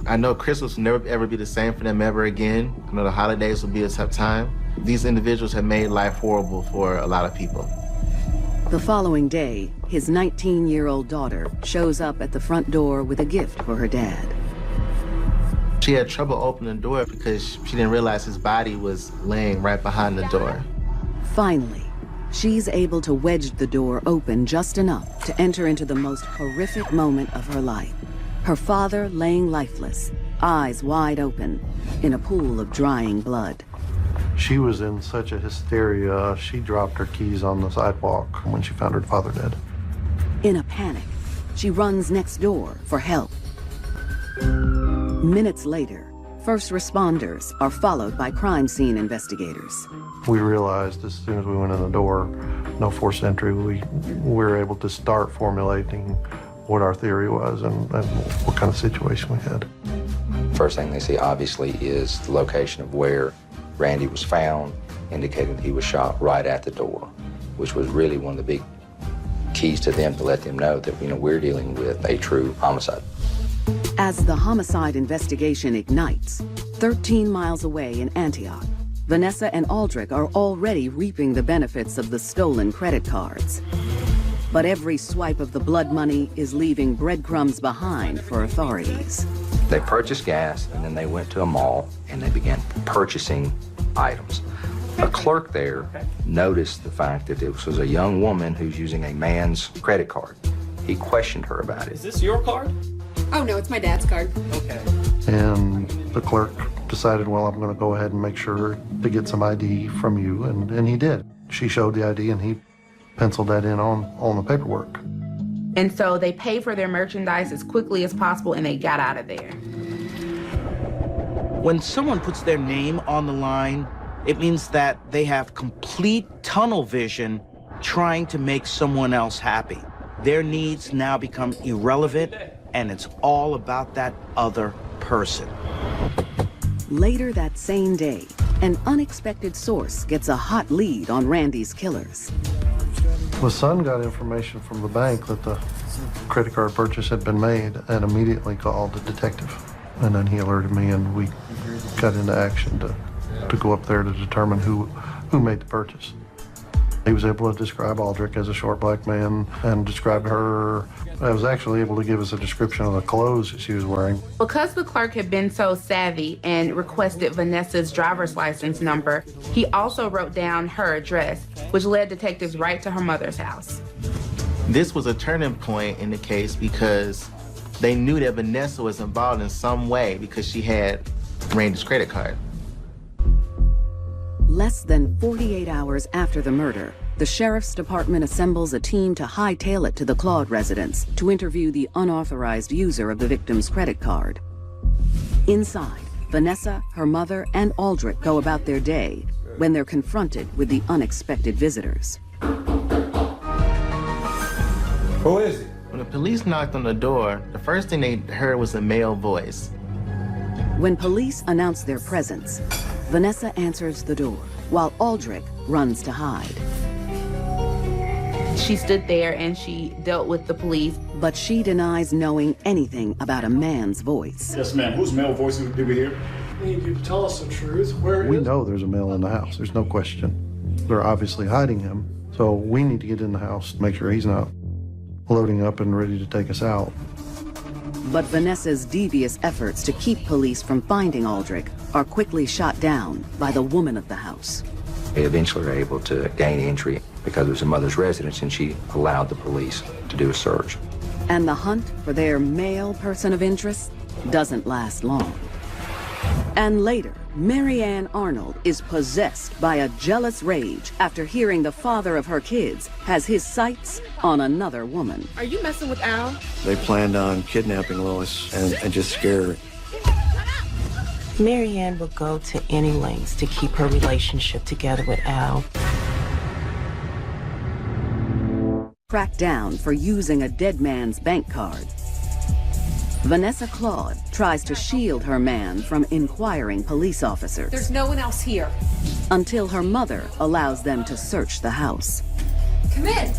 I know Christmas will never ever be the same for them ever again. I know the holidays will be a tough time. These individuals have made life horrible for a lot of people. The following day, his 19-year-old daughter shows up at the front door with a gift for her dad. She had trouble opening the door because she didn't realize his body was laying right behind the door. Finally, she's able to wedge the door open just enough to enter into the most horrific moment of her life. Her father laying lifeless, eyes wide open, in a pool of drying blood. She was in such a hysteria, she dropped her keys on the sidewalk when she found her father dead. In a panic, she runs next door for help. Minutes later, first responders are followed by crime scene investigators. We realized as soon as we went in the door, no forced entry, we were able to start formulating what our theory was and what kind of situation we had. First thing they see, obviously, is the location of where Randy was found, indicating that he was shot right at the door, which was really one of the big keys to them to let them know that, we're dealing with a true homicide. As the homicide investigation ignites, 13 miles away in Antioch, Vanessa and Aldrich are already reaping the benefits of the stolen credit cards. But every swipe of the blood money is leaving breadcrumbs behind for authorities. They purchased gas, and then they went to a mall, and they began purchasing items. A clerk there noticed the fact that this was a young woman who's using a man's credit card. He questioned her about it. Is this your card? Oh, no, it's my dad's card. Okay. And the clerk decided, well, I'm going to go ahead and make sure to get some ID from you, and he did. She showed the ID, and he penciled that in on the paperwork. And so they paid for their merchandise as quickly as possible, and they got out of there. When someone puts their name on the line, it means that they have complete tunnel vision trying to make someone else happy. Their needs now become irrelevant, and it's all about that other person. Later that same day, an unexpected source gets a hot lead on Randy's killers. The son got information from the bank that the credit card purchase had been made and immediately called the detective. And then he alerted me, and we got into action to go up there to determine who made the purchase. He was able to describe Aldrich as a short black man and describe her. I was actually able to give us a description of the clothes that she was wearing. Because the clerk had been so savvy and requested Vanessa's driver's license number, he also wrote down her address, which led detectives right to her mother's house. This was a turning point in the case because they knew that Vanessa was involved in some way because she had Randy's credit card. Less than 48 hours after the murder, the sheriff's department assembles a team to hightail it to the Claude residence to interview the unauthorized user of the victim's credit card. Inside, Vanessa, her mother, and Aldrich go about their day when they're confronted with the unexpected visitors. Who is it? When the police knocked on the door, the first thing they heard was a male voice. When police announce their presence, Vanessa answers the door, while Aldrich runs to hide. She stood there and she dealt with the police. But she denies knowing anything about a man's voice. Yes, ma'am. Whose male voice did we hear? I need you to tell us the truth. Where We know there's a male in the house. There's no question. They're obviously hiding him. So we need to get in the house to make sure he's not loading up and ready to take us out. But Vanessa's devious efforts to keep police from finding Aldrich are quickly shot down by the woman of the house. They eventually were able to gain entry because it was her mother's residence, and she allowed the police to do a search. And the hunt for their male person of interest doesn't last long. And later, Mary Ann Arnold is possessed by a jealous rage after hearing the father of her kids has his sights on another woman. Are you messing with Al? They planned on kidnapping Lois and just scare her. Mary Ann would go to any lengths to keep her relationship together with Al. Cracked down for using a dead man's bank card. Vanessa Claude tries to shield her man from inquiring police officers. There's no one else here. Until her mother allows them to search the house. Come in.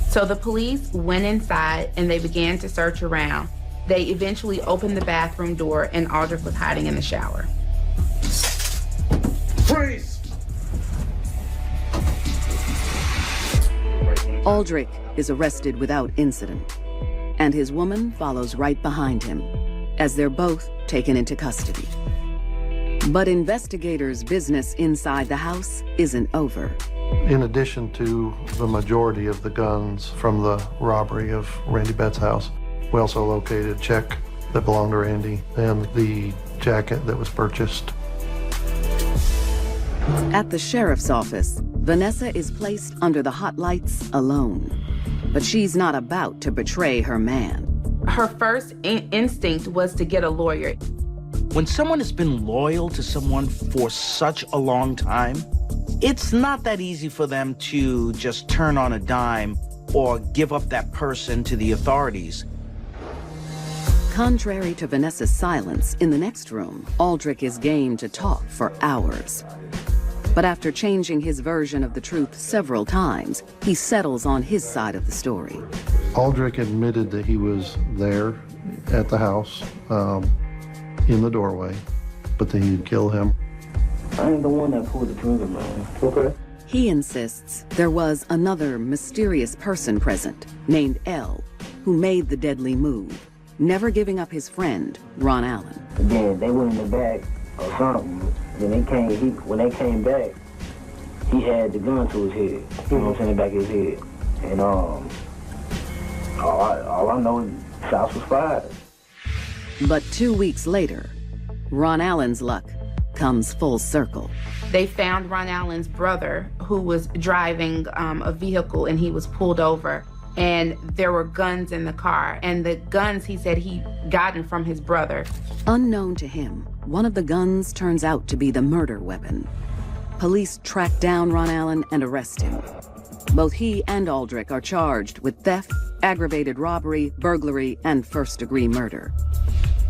So the police went inside and they began to search around. They eventually opened the bathroom door and Aldrich was hiding in the shower. Freeze! Aldrich is arrested without incident, and his woman follows right behind him as they're both taken into custody. But investigators' business inside the house isn't over. In addition to the majority of the guns from the robbery of Randy Bett's house, we also located a check that belonged to Randy and the jacket that was purchased. At the sheriff's office, Vanessa is placed under the hot lights alone. But she's not about to betray her man. Her first instinct was to get a lawyer. When someone has been loyal to someone for such a long time, it's not that easy for them to just turn on a dime or give up that person to the authorities. Contrary to Vanessa's silence, in the next room, Aldrich is game to talk for hours. But after changing his version of the truth several times, he settles on his side of the story. Aldrich admitted that he was there at the house, in the doorway, but that he'd kill him. I ain't the one that pulled the trigger, man. Okay. He insists there was another mysterious person present, named L, who made the deadly move, never giving up his friend, Ron Allen. Then they went in the back or something. Then when they came back, he had the gun to his head. You know what I'm saying, the back of his head. And all I know is shots was fired. But 2 weeks later, Ron Allen's luck comes full circle. They found Ron Allen's brother, who was driving a vehicle, and he was pulled over. And there were guns in the car. And the guns, he said, he gotten from his brother. Unknown to him, one of the guns turns out to be the murder weapon. Police track down Ron Allen and arrest him. Both he and Aldrich are charged with theft, aggravated robbery, burglary, and first-degree murder.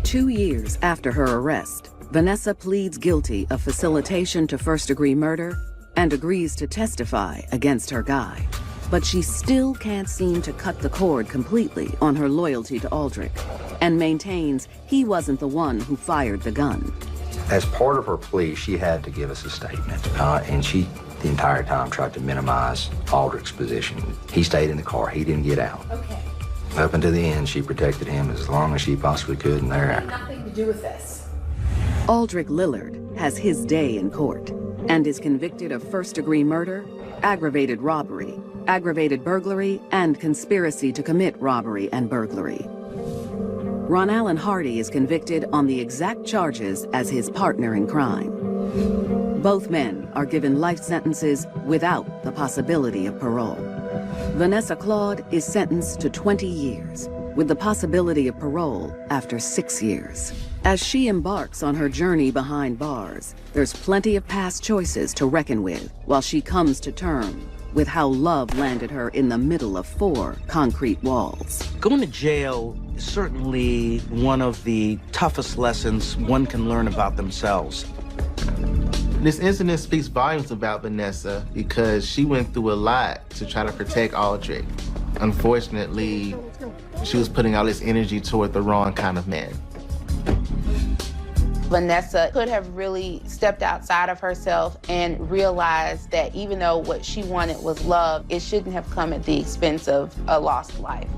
2 years after her arrest, Vanessa pleads guilty of facilitation to first-degree murder and agrees to testify against her guy. But she still can't seem to cut the cord completely on her loyalty to Aldrich and maintains he wasn't the one who fired the gun. As part of her plea, she had to give us a statement, and she, the entire time, tried to minimize Aldrich's position. He stayed in the car. He didn't get out. Okay. Up until the end, she protected him as long as she possibly could, and thereafter. Nothing to do with this. Aldrich Lillard has his day in court and is convicted of first-degree murder, aggravated robbery, aggravated burglary, and conspiracy to commit robbery and burglary. Ron Allen Hardy is convicted on the exact charges as his partner in crime. Both men are given life sentences without the possibility of parole. Vanessa Claude is sentenced to 20 years, with the possibility of parole after 6 years. As she embarks on her journey behind bars, there's plenty of past choices to reckon with while she comes to terms with how love landed her in the middle of 4 concrete walls. Going to jail is certainly one of the toughest lessons one can learn about themselves. This incident speaks volumes about Vanessa because she went through a lot to try to protect Aldrich. Unfortunately, she was putting all this energy toward the wrong kind of man. Vanessa could have really stepped outside of herself and realized that even though what she wanted was love, it shouldn't have come at the expense of a lost life.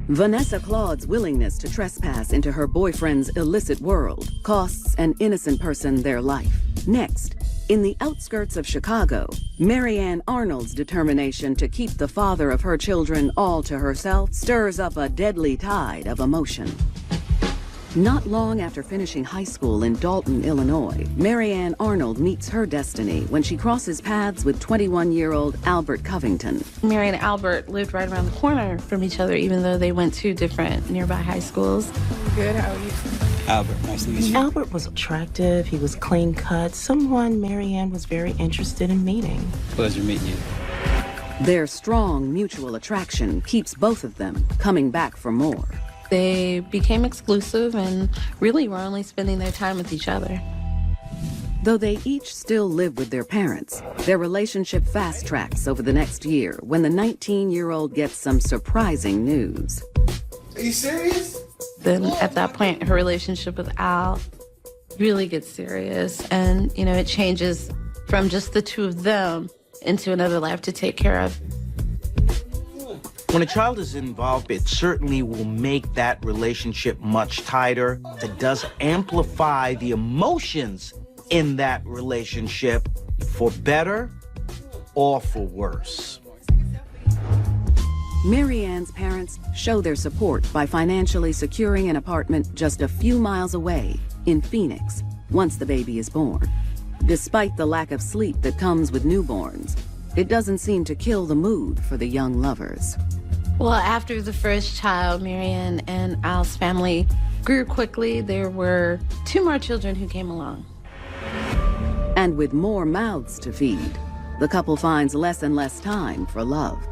Vanessa Claude's willingness to trespass into her boyfriend's illicit world costs an innocent person their life. Next, in the outskirts of Chicago, Marianne Arnold's determination to keep the father of her children all to herself stirs up a deadly tide of emotion. Not long after finishing high school in Dalton, Illinois, Marianne Arnold meets her destiny when she crosses paths with 21-year-old Albert Covington. Mary and Albert lived right around the corner from each other, even though they went to different nearby high schools. Good, how are you? Albert, nice to meet you. Albert was attractive, he was clean cut, someone Marianne was very interested in meeting. Pleasure meeting you. Their strong mutual attraction keeps both of them coming back for more. They became exclusive and really were only spending their time with each other. Though they each still live with their parents, their relationship fast-tracks over the next year when the 19-year-old gets some surprising news. Are you serious? Then at that point, her relationship with Al really gets serious. And, you know, it changes from just the two of them into another life to take care of. When a child is involved, it certainly will make that relationship much tighter. It does amplify the emotions in that relationship, for better or for worse. Marianne's parents show their support by financially securing an apartment just a few miles away in Phoenix once the baby is born. Despite the lack of sleep that comes with newborns, it doesn't seem to kill the mood for the young lovers. Well, after the first child, Marianne and Al's family grew quickly. There were 2 more children who came along. And with more mouths to feed, the couple finds less and less time for love.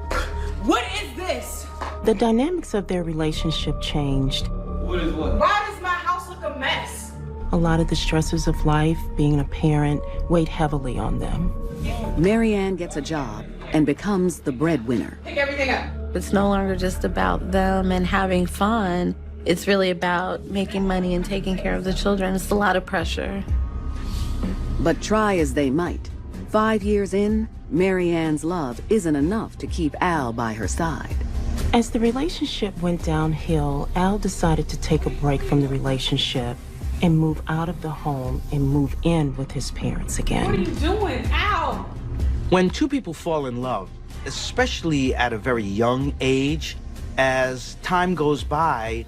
What is this? The dynamics of their relationship changed. What is what? Why does my house look a mess? A lot of the stresses of life, being a parent, weighed heavily on them. Marianne gets a job and becomes the breadwinner. Pick everything up. It's no longer just about them and having fun. It's really about making money and taking care of the children. It's a lot of pressure. But try as they might, 5 years in, Mary Ann's love isn't enough to keep Al by her side. As the relationship went downhill, Al decided to take a break from the relationship and move out of the home and move in with his parents again. What are you doing? Ow! When two people fall in love, especially at a very young age, as time goes by,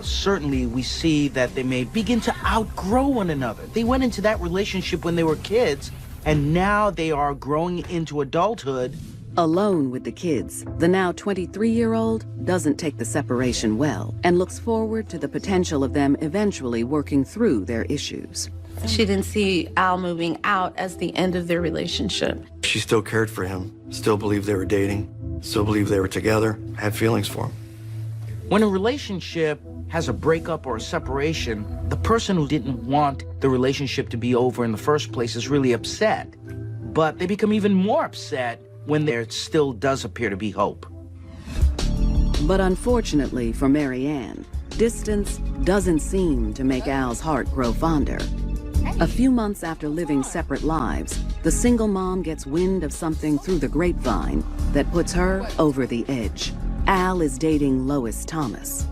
certainly we see that they may begin to outgrow one another. They went into that relationship when they were kids, and now they are growing into adulthood. Alone with the kids, the now 23-year-old doesn't take the separation well and looks forward to the potential of them eventually working through their issues. She didn't see Al moving out as the end of their relationship. She still cared for him, still believed they were dating, still believed they were together, had feelings for him. When a relationship has a breakup or a separation, the person who didn't want the relationship to be over in the first place is really upset. But they become even more upset when there still does appear to be hope. But unfortunately for Mary Ann, distance doesn't seem to make Al's heart grow fonder. A few months after living separate lives, the single mom gets wind of something through the grapevine that puts her over the edge. Al is dating Lois Thomas.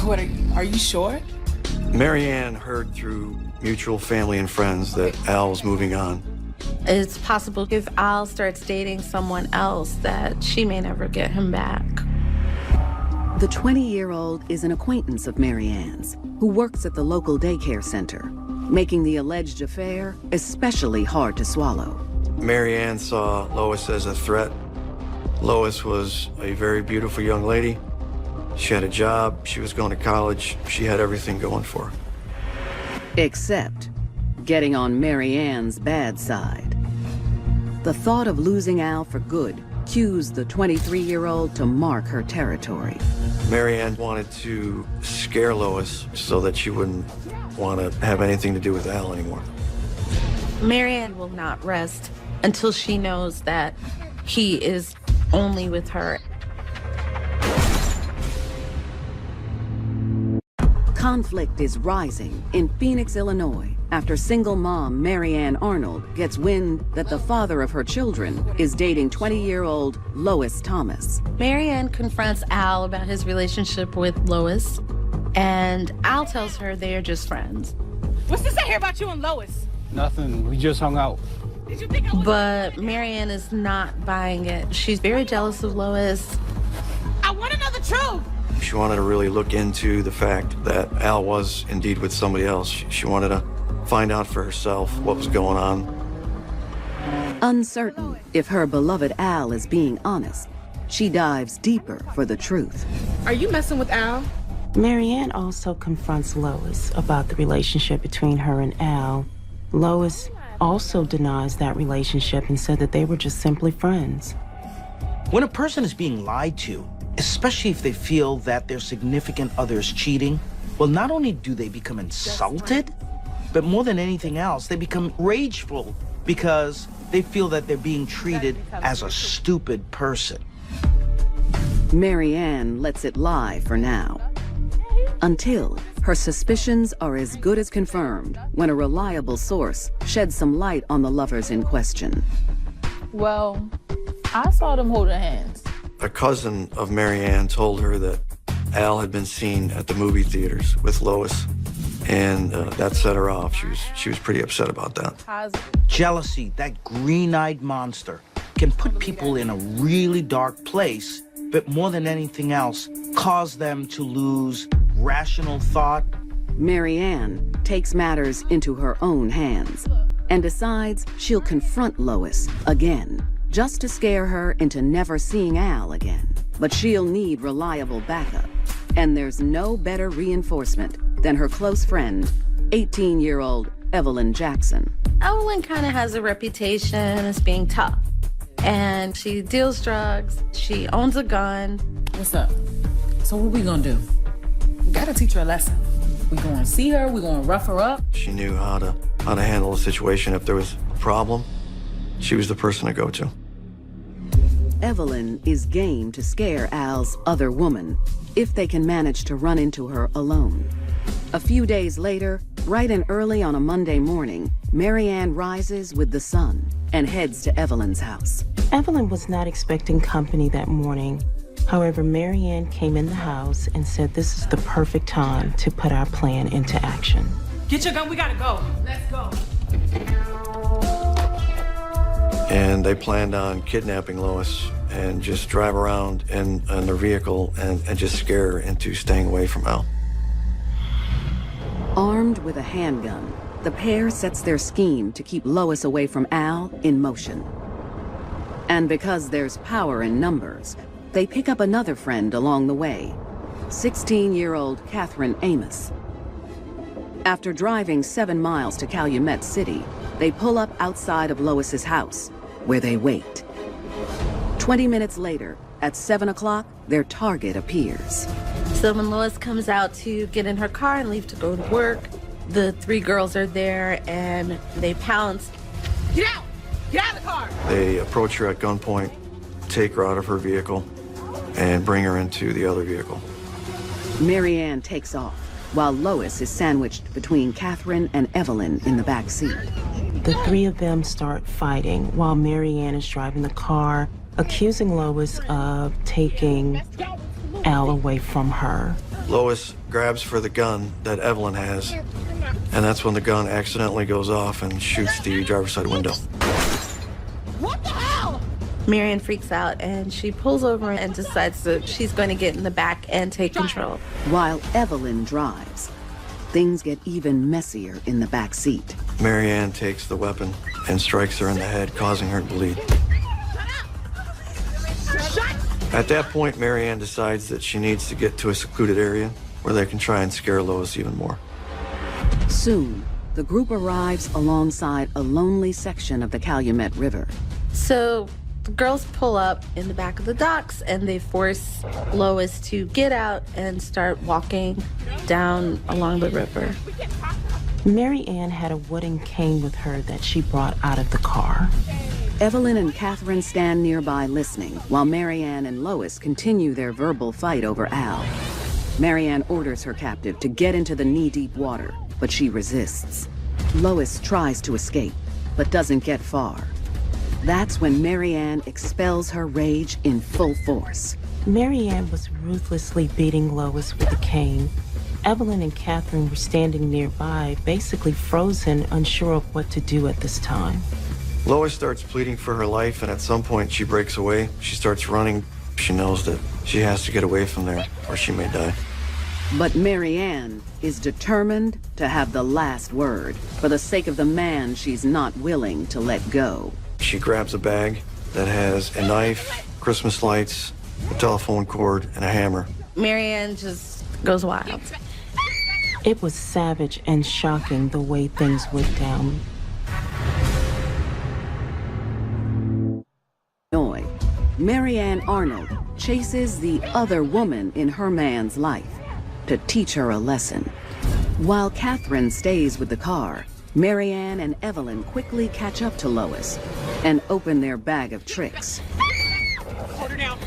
What are you sure? Mary Ann heard through mutual family and friends that Al was moving on. It's possible if Al starts dating someone else that she may never get him back. The 20-year-old is an acquaintance of Mary Ann's, who works at the local daycare center, making the alleged affair especially hard to swallow. Mary Ann saw Lois as a threat. Lois was a very beautiful young lady. She had a job, she was going to college, she had everything going for her. Except getting on Mary Ann's bad side. The thought of losing Al for good cues the 23-year-old to mark her territory. Mary Ann wanted to scare Lois so that she wouldn't want to have anything to do with Al anymore. Mary Ann will not rest until she knows that he is only with her. Conflict is rising in Phoenix, Illinois, after single mom Mary Ann Arnold gets wind that the father of her children is dating 20-year-old Lois Thomas. Mary Ann confronts Al about his relationship with Lois, and Al tells her they are just friends. What's this I hear about you and Lois? Nothing. We just hung out. Did you think I was... But Mary Ann is not buying it. She's very jealous of Lois. I want to know the truth! She wanted to really look into the fact that Al was indeed with somebody else. She wanted to find out for herself what was going on. Uncertain if her beloved Al is being honest, she dives deeper for the truth. Are you messing with Al? Mary Ann also confronts Lois about the relationship between her and Al. Lois also denies that relationship and said that they were just simply friends. When a person is being lied to, especially if they feel that their significant other is cheating, well, not only do they become insulted, but more than anything else, they become rageful because they feel that they're being treated as a stupid person. Mary Ann lets it lie for now, until her suspicions are as good as confirmed when a reliable source sheds some light on the lovers in question. Well, I saw them holding hands. A cousin of Mary Ann told her that Al had been seen at the movie theaters with Lois, and that set her off. She was pretty upset about that. Jealousy, that green-eyed monster, can put people in a really dark place, but more than anything else, cause them to lose rational thought. Mary Ann takes matters into her own hands and decides she'll confront Lois again, just to scare her into never seeing Al again. But she'll need reliable backup, and there's no better reinforcement than her close friend, 18-year-old Evelyn Jackson. Evelyn kind of has a reputation as being tough, and she deals drugs, she owns a gun. What's up? So what we gonna do? We gotta teach her a lesson. We gonna see her, we gonna rough her up. She knew how to handle a situation if there was a problem. She was the person to go to. Evelyn is game to scare Al's other woman if they can manage to run into her alone. A few days later, bright and early on a Monday morning, Marianne rises with the sun and heads to Evelyn's house. Evelyn was not expecting company that morning. However, Marianne came in the house and said this is the perfect time to put our plan into action. Get your gun, we gotta go. Let's go. And they planned on kidnapping Lois and just drive around in their vehicle and just scare her into staying away from Al. Armed with a handgun, the pair sets their scheme to keep Lois away from Al in motion. And because there's power in numbers, they pick up another friend along the way, 16-year-old Catherine Amos. After driving 7 miles to Calumet City, they pull up outside of Lois's house, where they wait. 20 minutes later, at 7 o'clock, their target appears. So when Lois comes out to get in her car and leave to go to work, the 3 girls are there and they pounce. Get out! Get out of the car! They approach her at gunpoint, take her out of her vehicle, and bring her into the other vehicle. Marianne takes off, while Lois is sandwiched between Catherine and Evelyn in the back seat. The 3 of them start fighting while Marianne is driving the car, accusing Lois of taking Al away from her. Lois grabs for the gun that Evelyn has, and that's when the gun accidentally goes off and shoots the driver's side window. What the hell? Marianne freaks out and she pulls over and decides that she's going to get in the back and take control. While Evelyn drives, things get even messier in the back seat. Marianne takes the weapon and strikes her in the head, causing her to bleed. At that point, Marianne decides that she needs to get to a secluded area where they can try and scare Lois even more. Soon, the group arrives alongside a lonely section of the Calumet River. So the girls pull up in the back of the docks and they force Lois to get out and start walking down along the river. Marianne had a wooden cane with her that she brought out of the car. Evelyn and Catherine stand nearby listening, while Marianne and Lois continue their verbal fight over Al. Marianne orders her captive to get into the knee-deep water, but she resists. Lois tries to escape, but doesn't get far. That's when Marianne expels her rage in full force. Marianne was ruthlessly beating Lois with a cane. Evelyn and Catherine were standing nearby, basically frozen, unsure of what to do at this time. Lois starts pleading for her life, and at some point she breaks away. She starts running. She knows that she has to get away from there, or she may die. But Marianne is determined to have the last word, for the sake of the man she's not willing to let go. She grabs a bag that has a knife, Christmas lights, a telephone cord, and a hammer. Marianne just goes wild. It was savage and shocking the way things went down. Marianne Arnold chases the other woman in her man's life to teach her a lesson. While Catherine stays with the car, Marianne and Evelyn quickly catch up to Lois and open their bag of tricks. Hold her down.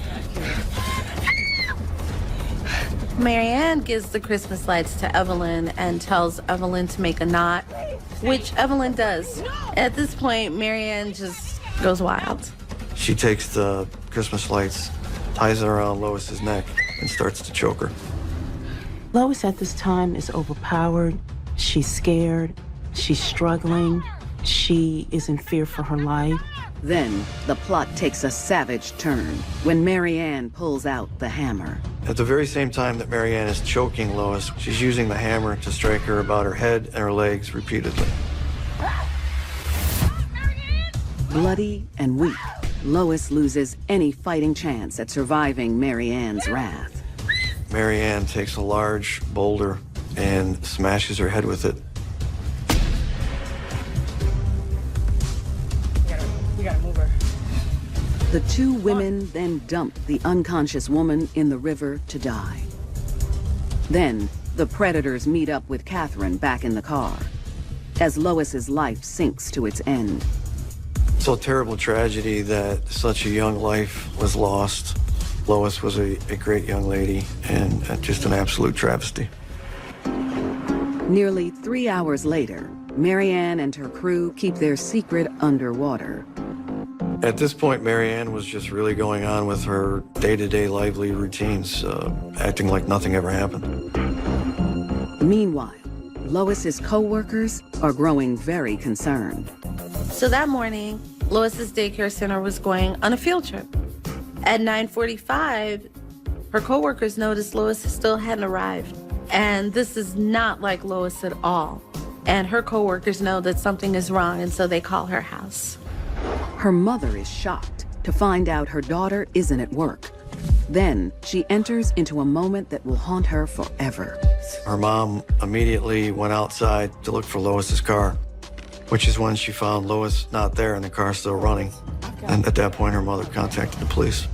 Marianne gives the Christmas lights to Evelyn and tells Evelyn to make a knot, which Evelyn does. At this point, Marianne just goes wild. She takes the Christmas lights, ties it around Lois's neck, and starts to choke her. Lois at this time is overpowered. She's scared. She's struggling. She is in fear for her life. Then the plot takes a savage turn when Marianne pulls out the hammer. At the very same time that Marianne is choking Lois, she's using the hammer to strike her about her head and her legs repeatedly. Bloody and weak, Lois loses any fighting chance at surviving Marianne's wrath. Marianne takes a large boulder and smashes her head with it. We gotta move her. The 2 women then dump the unconscious woman in the river to die. Then, the predators meet up with Catherine back in the car, as Lois's life sinks to its end. So terrible tragedy that such a young life was lost. Lois was a great young lady, and just an absolute travesty. Nearly 3 hours later, Marianne and her crew keep their secret underwater. At this point, Marianne was just really going on with her day-to-day lively routines, acting like nothing ever happened. Meanwhile, Lois's co-workers are growing very concerned. So that morning, Lois's daycare center was going on a field trip. At 9:45, her co-workers noticed Lois still hadn't arrived. And this is not like Lois at all. And her co-workers know that something is wrong, and so they call her house. Her mother is shocked to find out her daughter isn't at work. Then she enters into a moment that will haunt her forever. Her mom immediately went outside to look for Lois's car, which is when she found Lois not there and the car still running. And at that point, her mother contacted the police.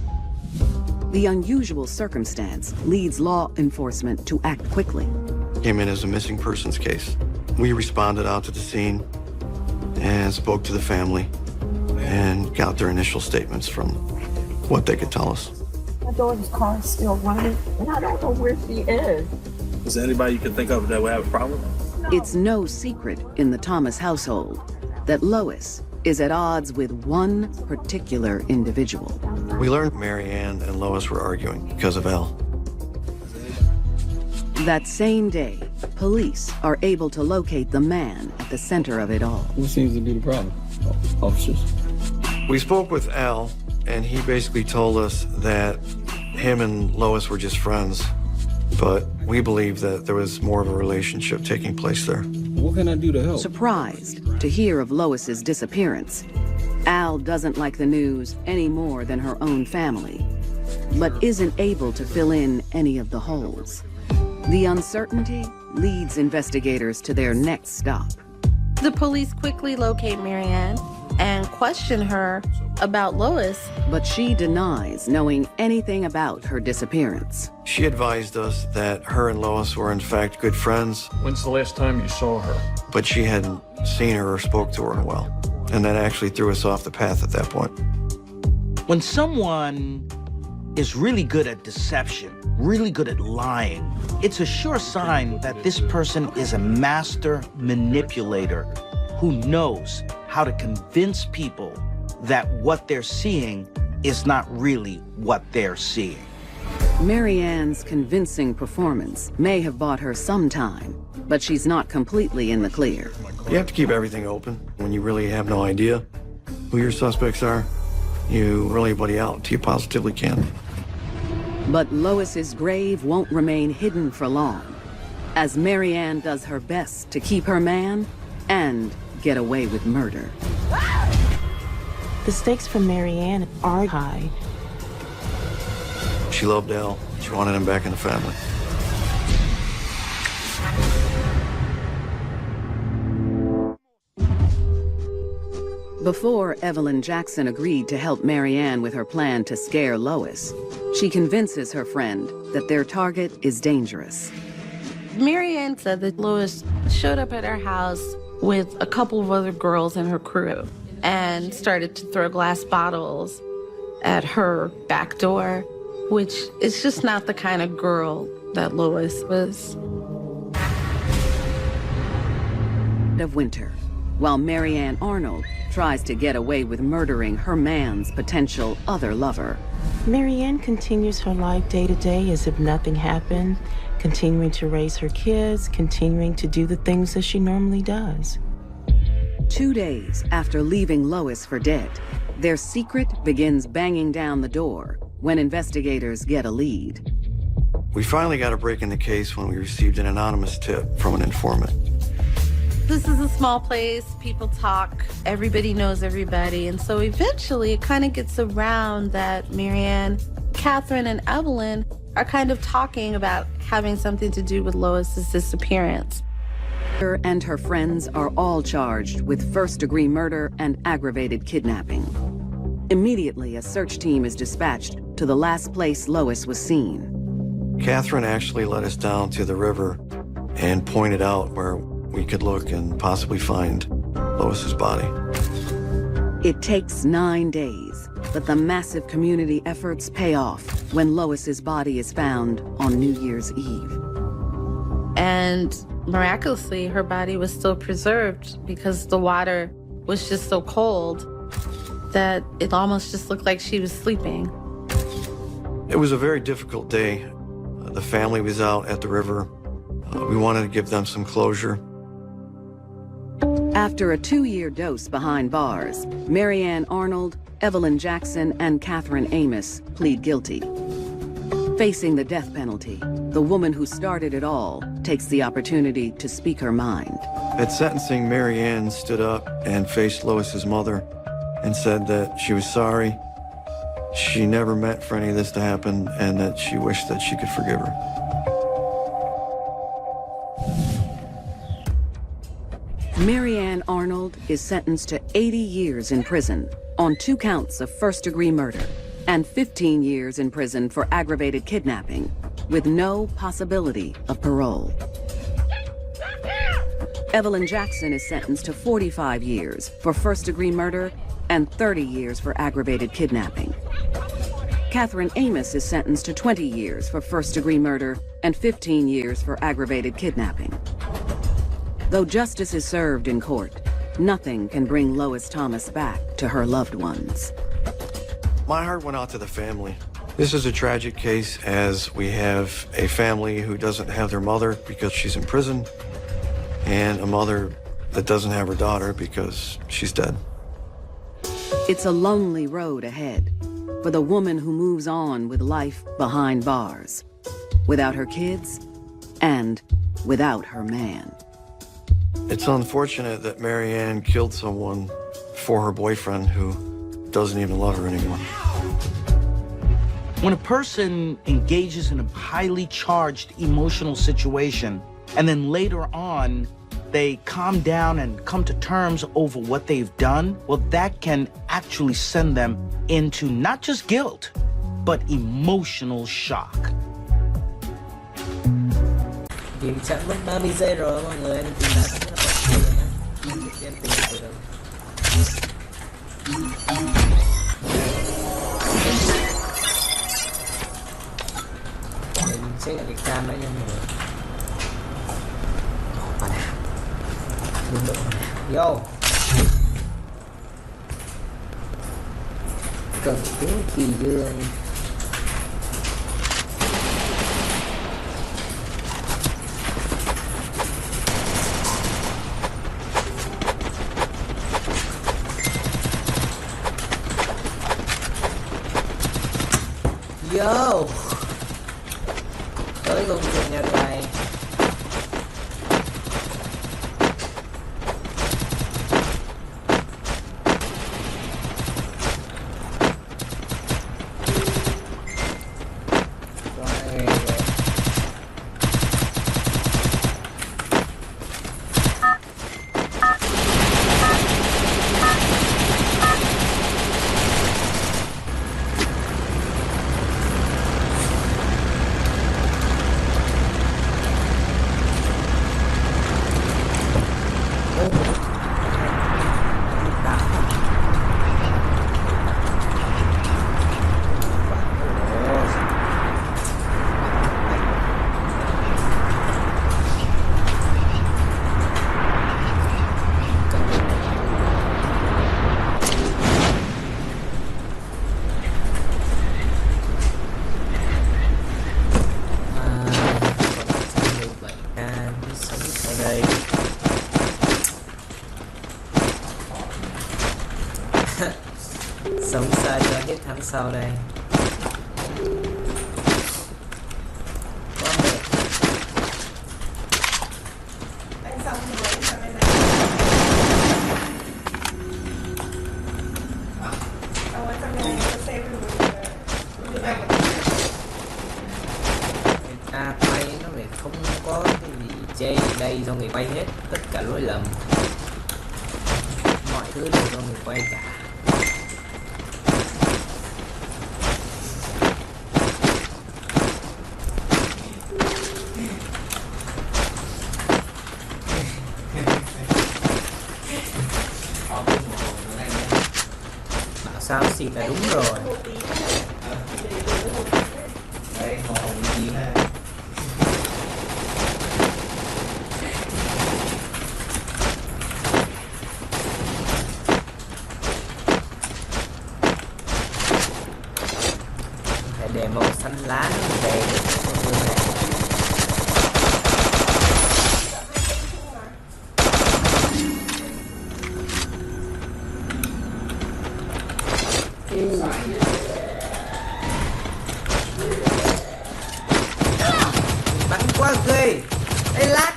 The unusual circumstance leads law enforcement to act quickly. Came in as a missing persons case. We responded out to the scene and spoke to the family and got their initial statements from what they could tell us. My daughter's car is still running, and I don't know where she is. Is there anybody you can think of that would have a problem? It's no secret in the Thomas household that Lois is at odds with one particular individual. We learned Marianne and Lois were arguing because of Al. That same day, police are able to locate the man at the center of it all. What seems to be the problem, officers? We spoke with Al, and he basically told us that him and Lois were just friends, but we believe that there was more of a relationship taking place there. What can I do to help? Surprised to hear of Lois's disappearance, Al doesn't like the news any more than her own family, but isn't able to fill in any of the holes. The uncertainty leads investigators to their next stop. The police quickly locate Marianne and question her about Lois. But she denies knowing anything about her disappearance. She advised us that her and Lois were in fact good friends. When's the last time you saw her? But she hadn't seen her or spoke to her in a while. And that actually threw us off the path at that point. When someone is really good at deception, really good at lying, it's a sure sign that this person is a master manipulator who knows how to convince people that what they're seeing is not really what they're seeing. Marianne's convincing performance may have bought her some time, but she's not completely in the clear. You have to keep everything open when you really have no idea who your suspects are. You rule anybody out until you positively can. But Lois's grave won't remain hidden for long, as Marianne does her best to keep her man and get away with murder. The stakes for Marianne are high. She loved Al. She wanted him back in the family. Before Evelyn Jackson agreed to help Marianne with her plan to scare Lois, she convinces her friend that their target is dangerous. Marianne said that Lois showed up at her house with a couple of other girls in her crew and started to throw glass bottles at her back door, which is just not the kind of girl that Lois was. Of winter, while Marianne Arnold tries to get away with murdering her man's potential other lover. Marianne continues her life day to day as if nothing happened, continuing to raise her kids, continuing to do the things that she normally does. 2 days after leaving Lois for dead, their secret begins banging down the door when investigators get a lead. We finally got a break in the case when we received an anonymous tip from an informant. This is a small place, people talk, everybody knows everybody, and so eventually it kind of gets around that Marianne, Catherine, and Evelyn are kind of talking about having something to do with Lois's disappearance. Her and her friends are all charged with first-degree murder and aggravated kidnapping. Immediately, a search team is dispatched to the last place Lois was seen. Catherine actually led us down to the river and pointed out where we could look and possibly find Lois's body. It takes 9 days, but the massive community efforts pay off when Lois's body is found on New Year's Eve. And miraculously, her body was still preserved because the water was just so cold that it almost just looked like she was sleeping. It was a very difficult day. The family was out at the river. We wanted to give them some closure. After a 2-year dose behind bars, Marianne Arnold, Evelyn Jackson, and Catherine Amos plead guilty. Facing the death penalty, the woman who started it all takes the opportunity to speak her mind. At sentencing, Marianne stood up and faced Lois's mother and said that she was sorry, she never meant for any of this to happen, and that she wished that she could forgive her. Marianne Arnold is sentenced to 80 years in prison on 2 counts of first-degree murder and 15 years in prison for aggravated kidnapping, with no possibility of parole. Evelyn Jackson is sentenced to 45 years for first-degree murder and 30 years for aggravated kidnapping. Catherine Amos is sentenced to 20 years for first-degree murder and 15 years for aggravated kidnapping. Though justice is served in court, nothing can bring Lois Thomas back to her loved ones. My heart went out to the family. This is a tragic case, as we have a family who doesn't have their mother because she's in prison, and a mother that doesn't have her daughter because she's dead. It's a lonely road ahead for the woman who moves on with life behind bars, without her kids and without her man. It's unfortunate that Marianne killed someone for her boyfriend who doesn't even love her anymore. When a person engages in a highly charged emotional situation, and then later on, they calm down and come to terms over what they've done, well, that can actually send them into not just guilt, but emotional shock. Thì chắc mất 30 giây rồi mọi người, anh tìm lại rất là khó khăn nhé. Em tìm từ đầu. Mình check lại cái cam đấy nha mọi người. Bạn nào? Đừng đụng bạn nào. Yo. Cần tiếng kỳ dương. Yo, tới công trường nhà này. Sống sao cho hết tháng sau đây. Quay nó lại không có cái gì chê đây, do người quay hết tất cả lỗi lầm, mọi thứ đều do người quay cả. xịt là đúng rồi. Đây, họ gì ha. Phải để màu xanh lá để bắn quá ghê. Ê lát.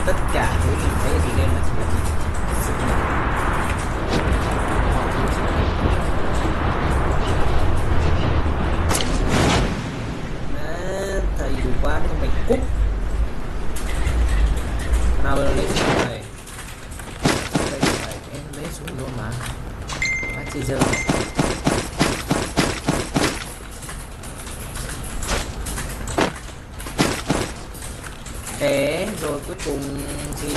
Tất cả thứ mình thấy thì nên là chỉ là sự nhận. Thầy đủ quá không phải cúc. Nào bây giờ lấy xuống này. Đây phải em lấy xuống luôn mà. Quá chi giờ. Thế rồi cuối cùng thì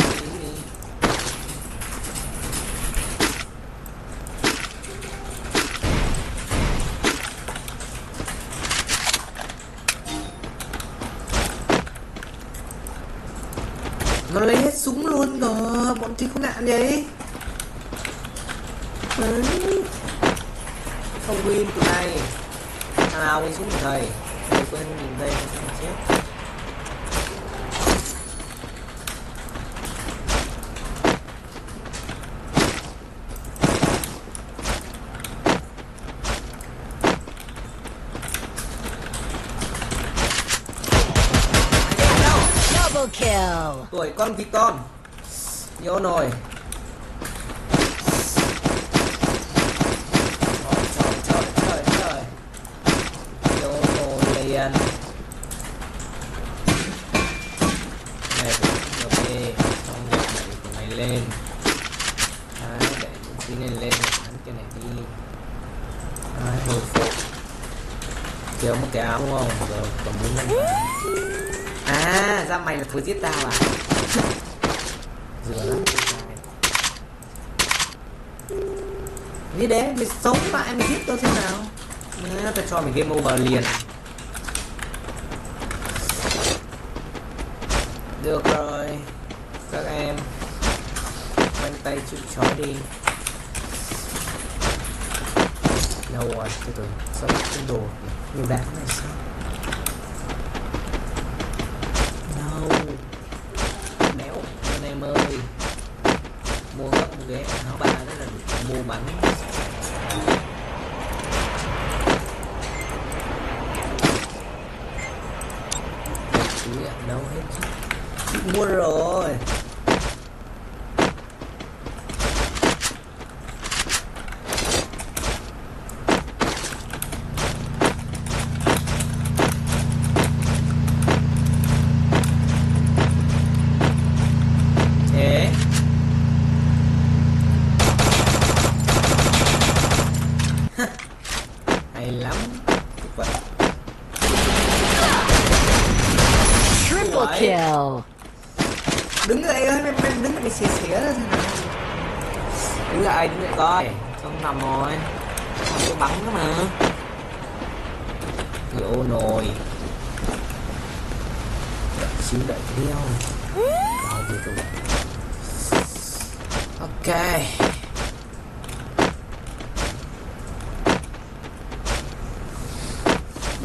nó lấy hết súng luôn rồi, bọn chị không nạn vậy. Không win tụi này. Thằng nào win súng của thầy. Thầy quên nhìn đây mà chết. Kill. Tuổi con thì con. Vô nồi. Trời. Vô nồi liền. Này ok. Xong rồi của mày lên. Đấy, để xin lên bắn cái này đi. Đấy, hồi phục. Kéo một cái áo đúng không? Rồi còn muốn lên. À, ra mày là thối giết tao à? Dừa lắm. Như đấy, mày sống lại mày giết tôi thế nào? Nó phải cho mày game over liền. Được rồi. Các em khoanh tay chịu trói đi. Đâu rồi, từ từ, sao cái đồ nhiều đạn này sao? Đéo anh em ơi, mua gấp một ghế áo ba đó là mua bánh. Túi ở đâu hết chứ? Mua rồi. Hay lắm. Triple kill. Đứng lại ơi, mày đứng lại mày xỉa ra thế nào? Đứng lại coi. Không nằm rồi. Không có bắn đó mà. Vô nồi. Đợi xíu đợi theo. Đâu vừa rồi. Ok.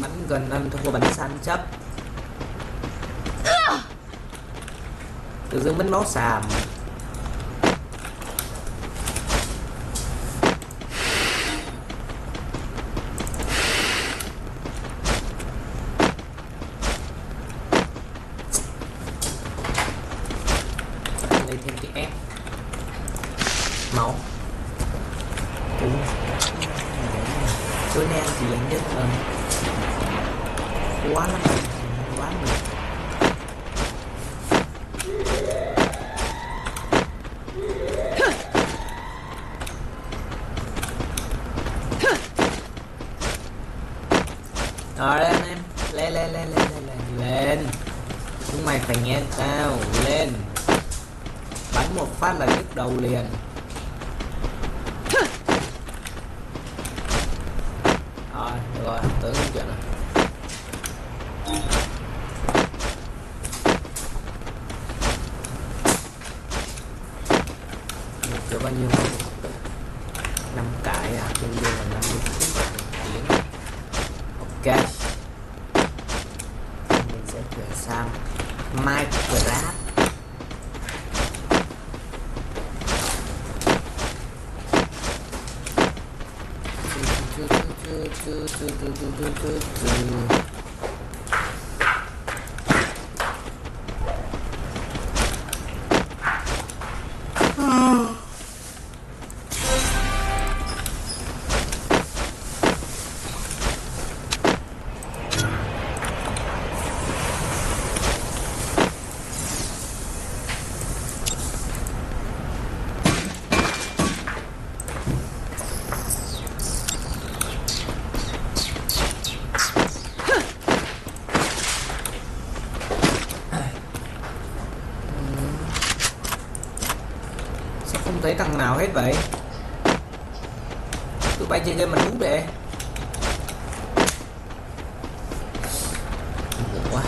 Bắn gần ăn thua bắn săn chấp. Tự dưng bắn máu xàm. Lấy thêm cái ép máu. Tối nay thì đánh rất là quá lắm, quá nhiều. Lên em. Lên. Chúng mày phải nghe tao. Lên. Bắn một phát là đứt đầu liền. Được rồi, tới cái chuyện này. Được bao nhiêu? 5 cái à? Trên đây là 50 tiếng. Ok. Mình sẽ chuyển sang Minecraft. Không thấy thằng nào hết vậy. Tụi bay chơi game mình đúng để. Được quá.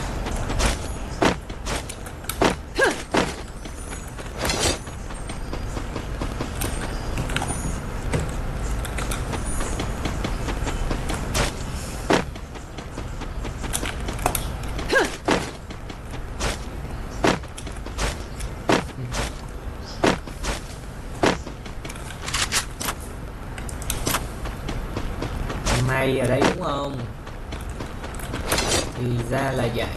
Mày ở đây đúng không? Thì ra là vậy.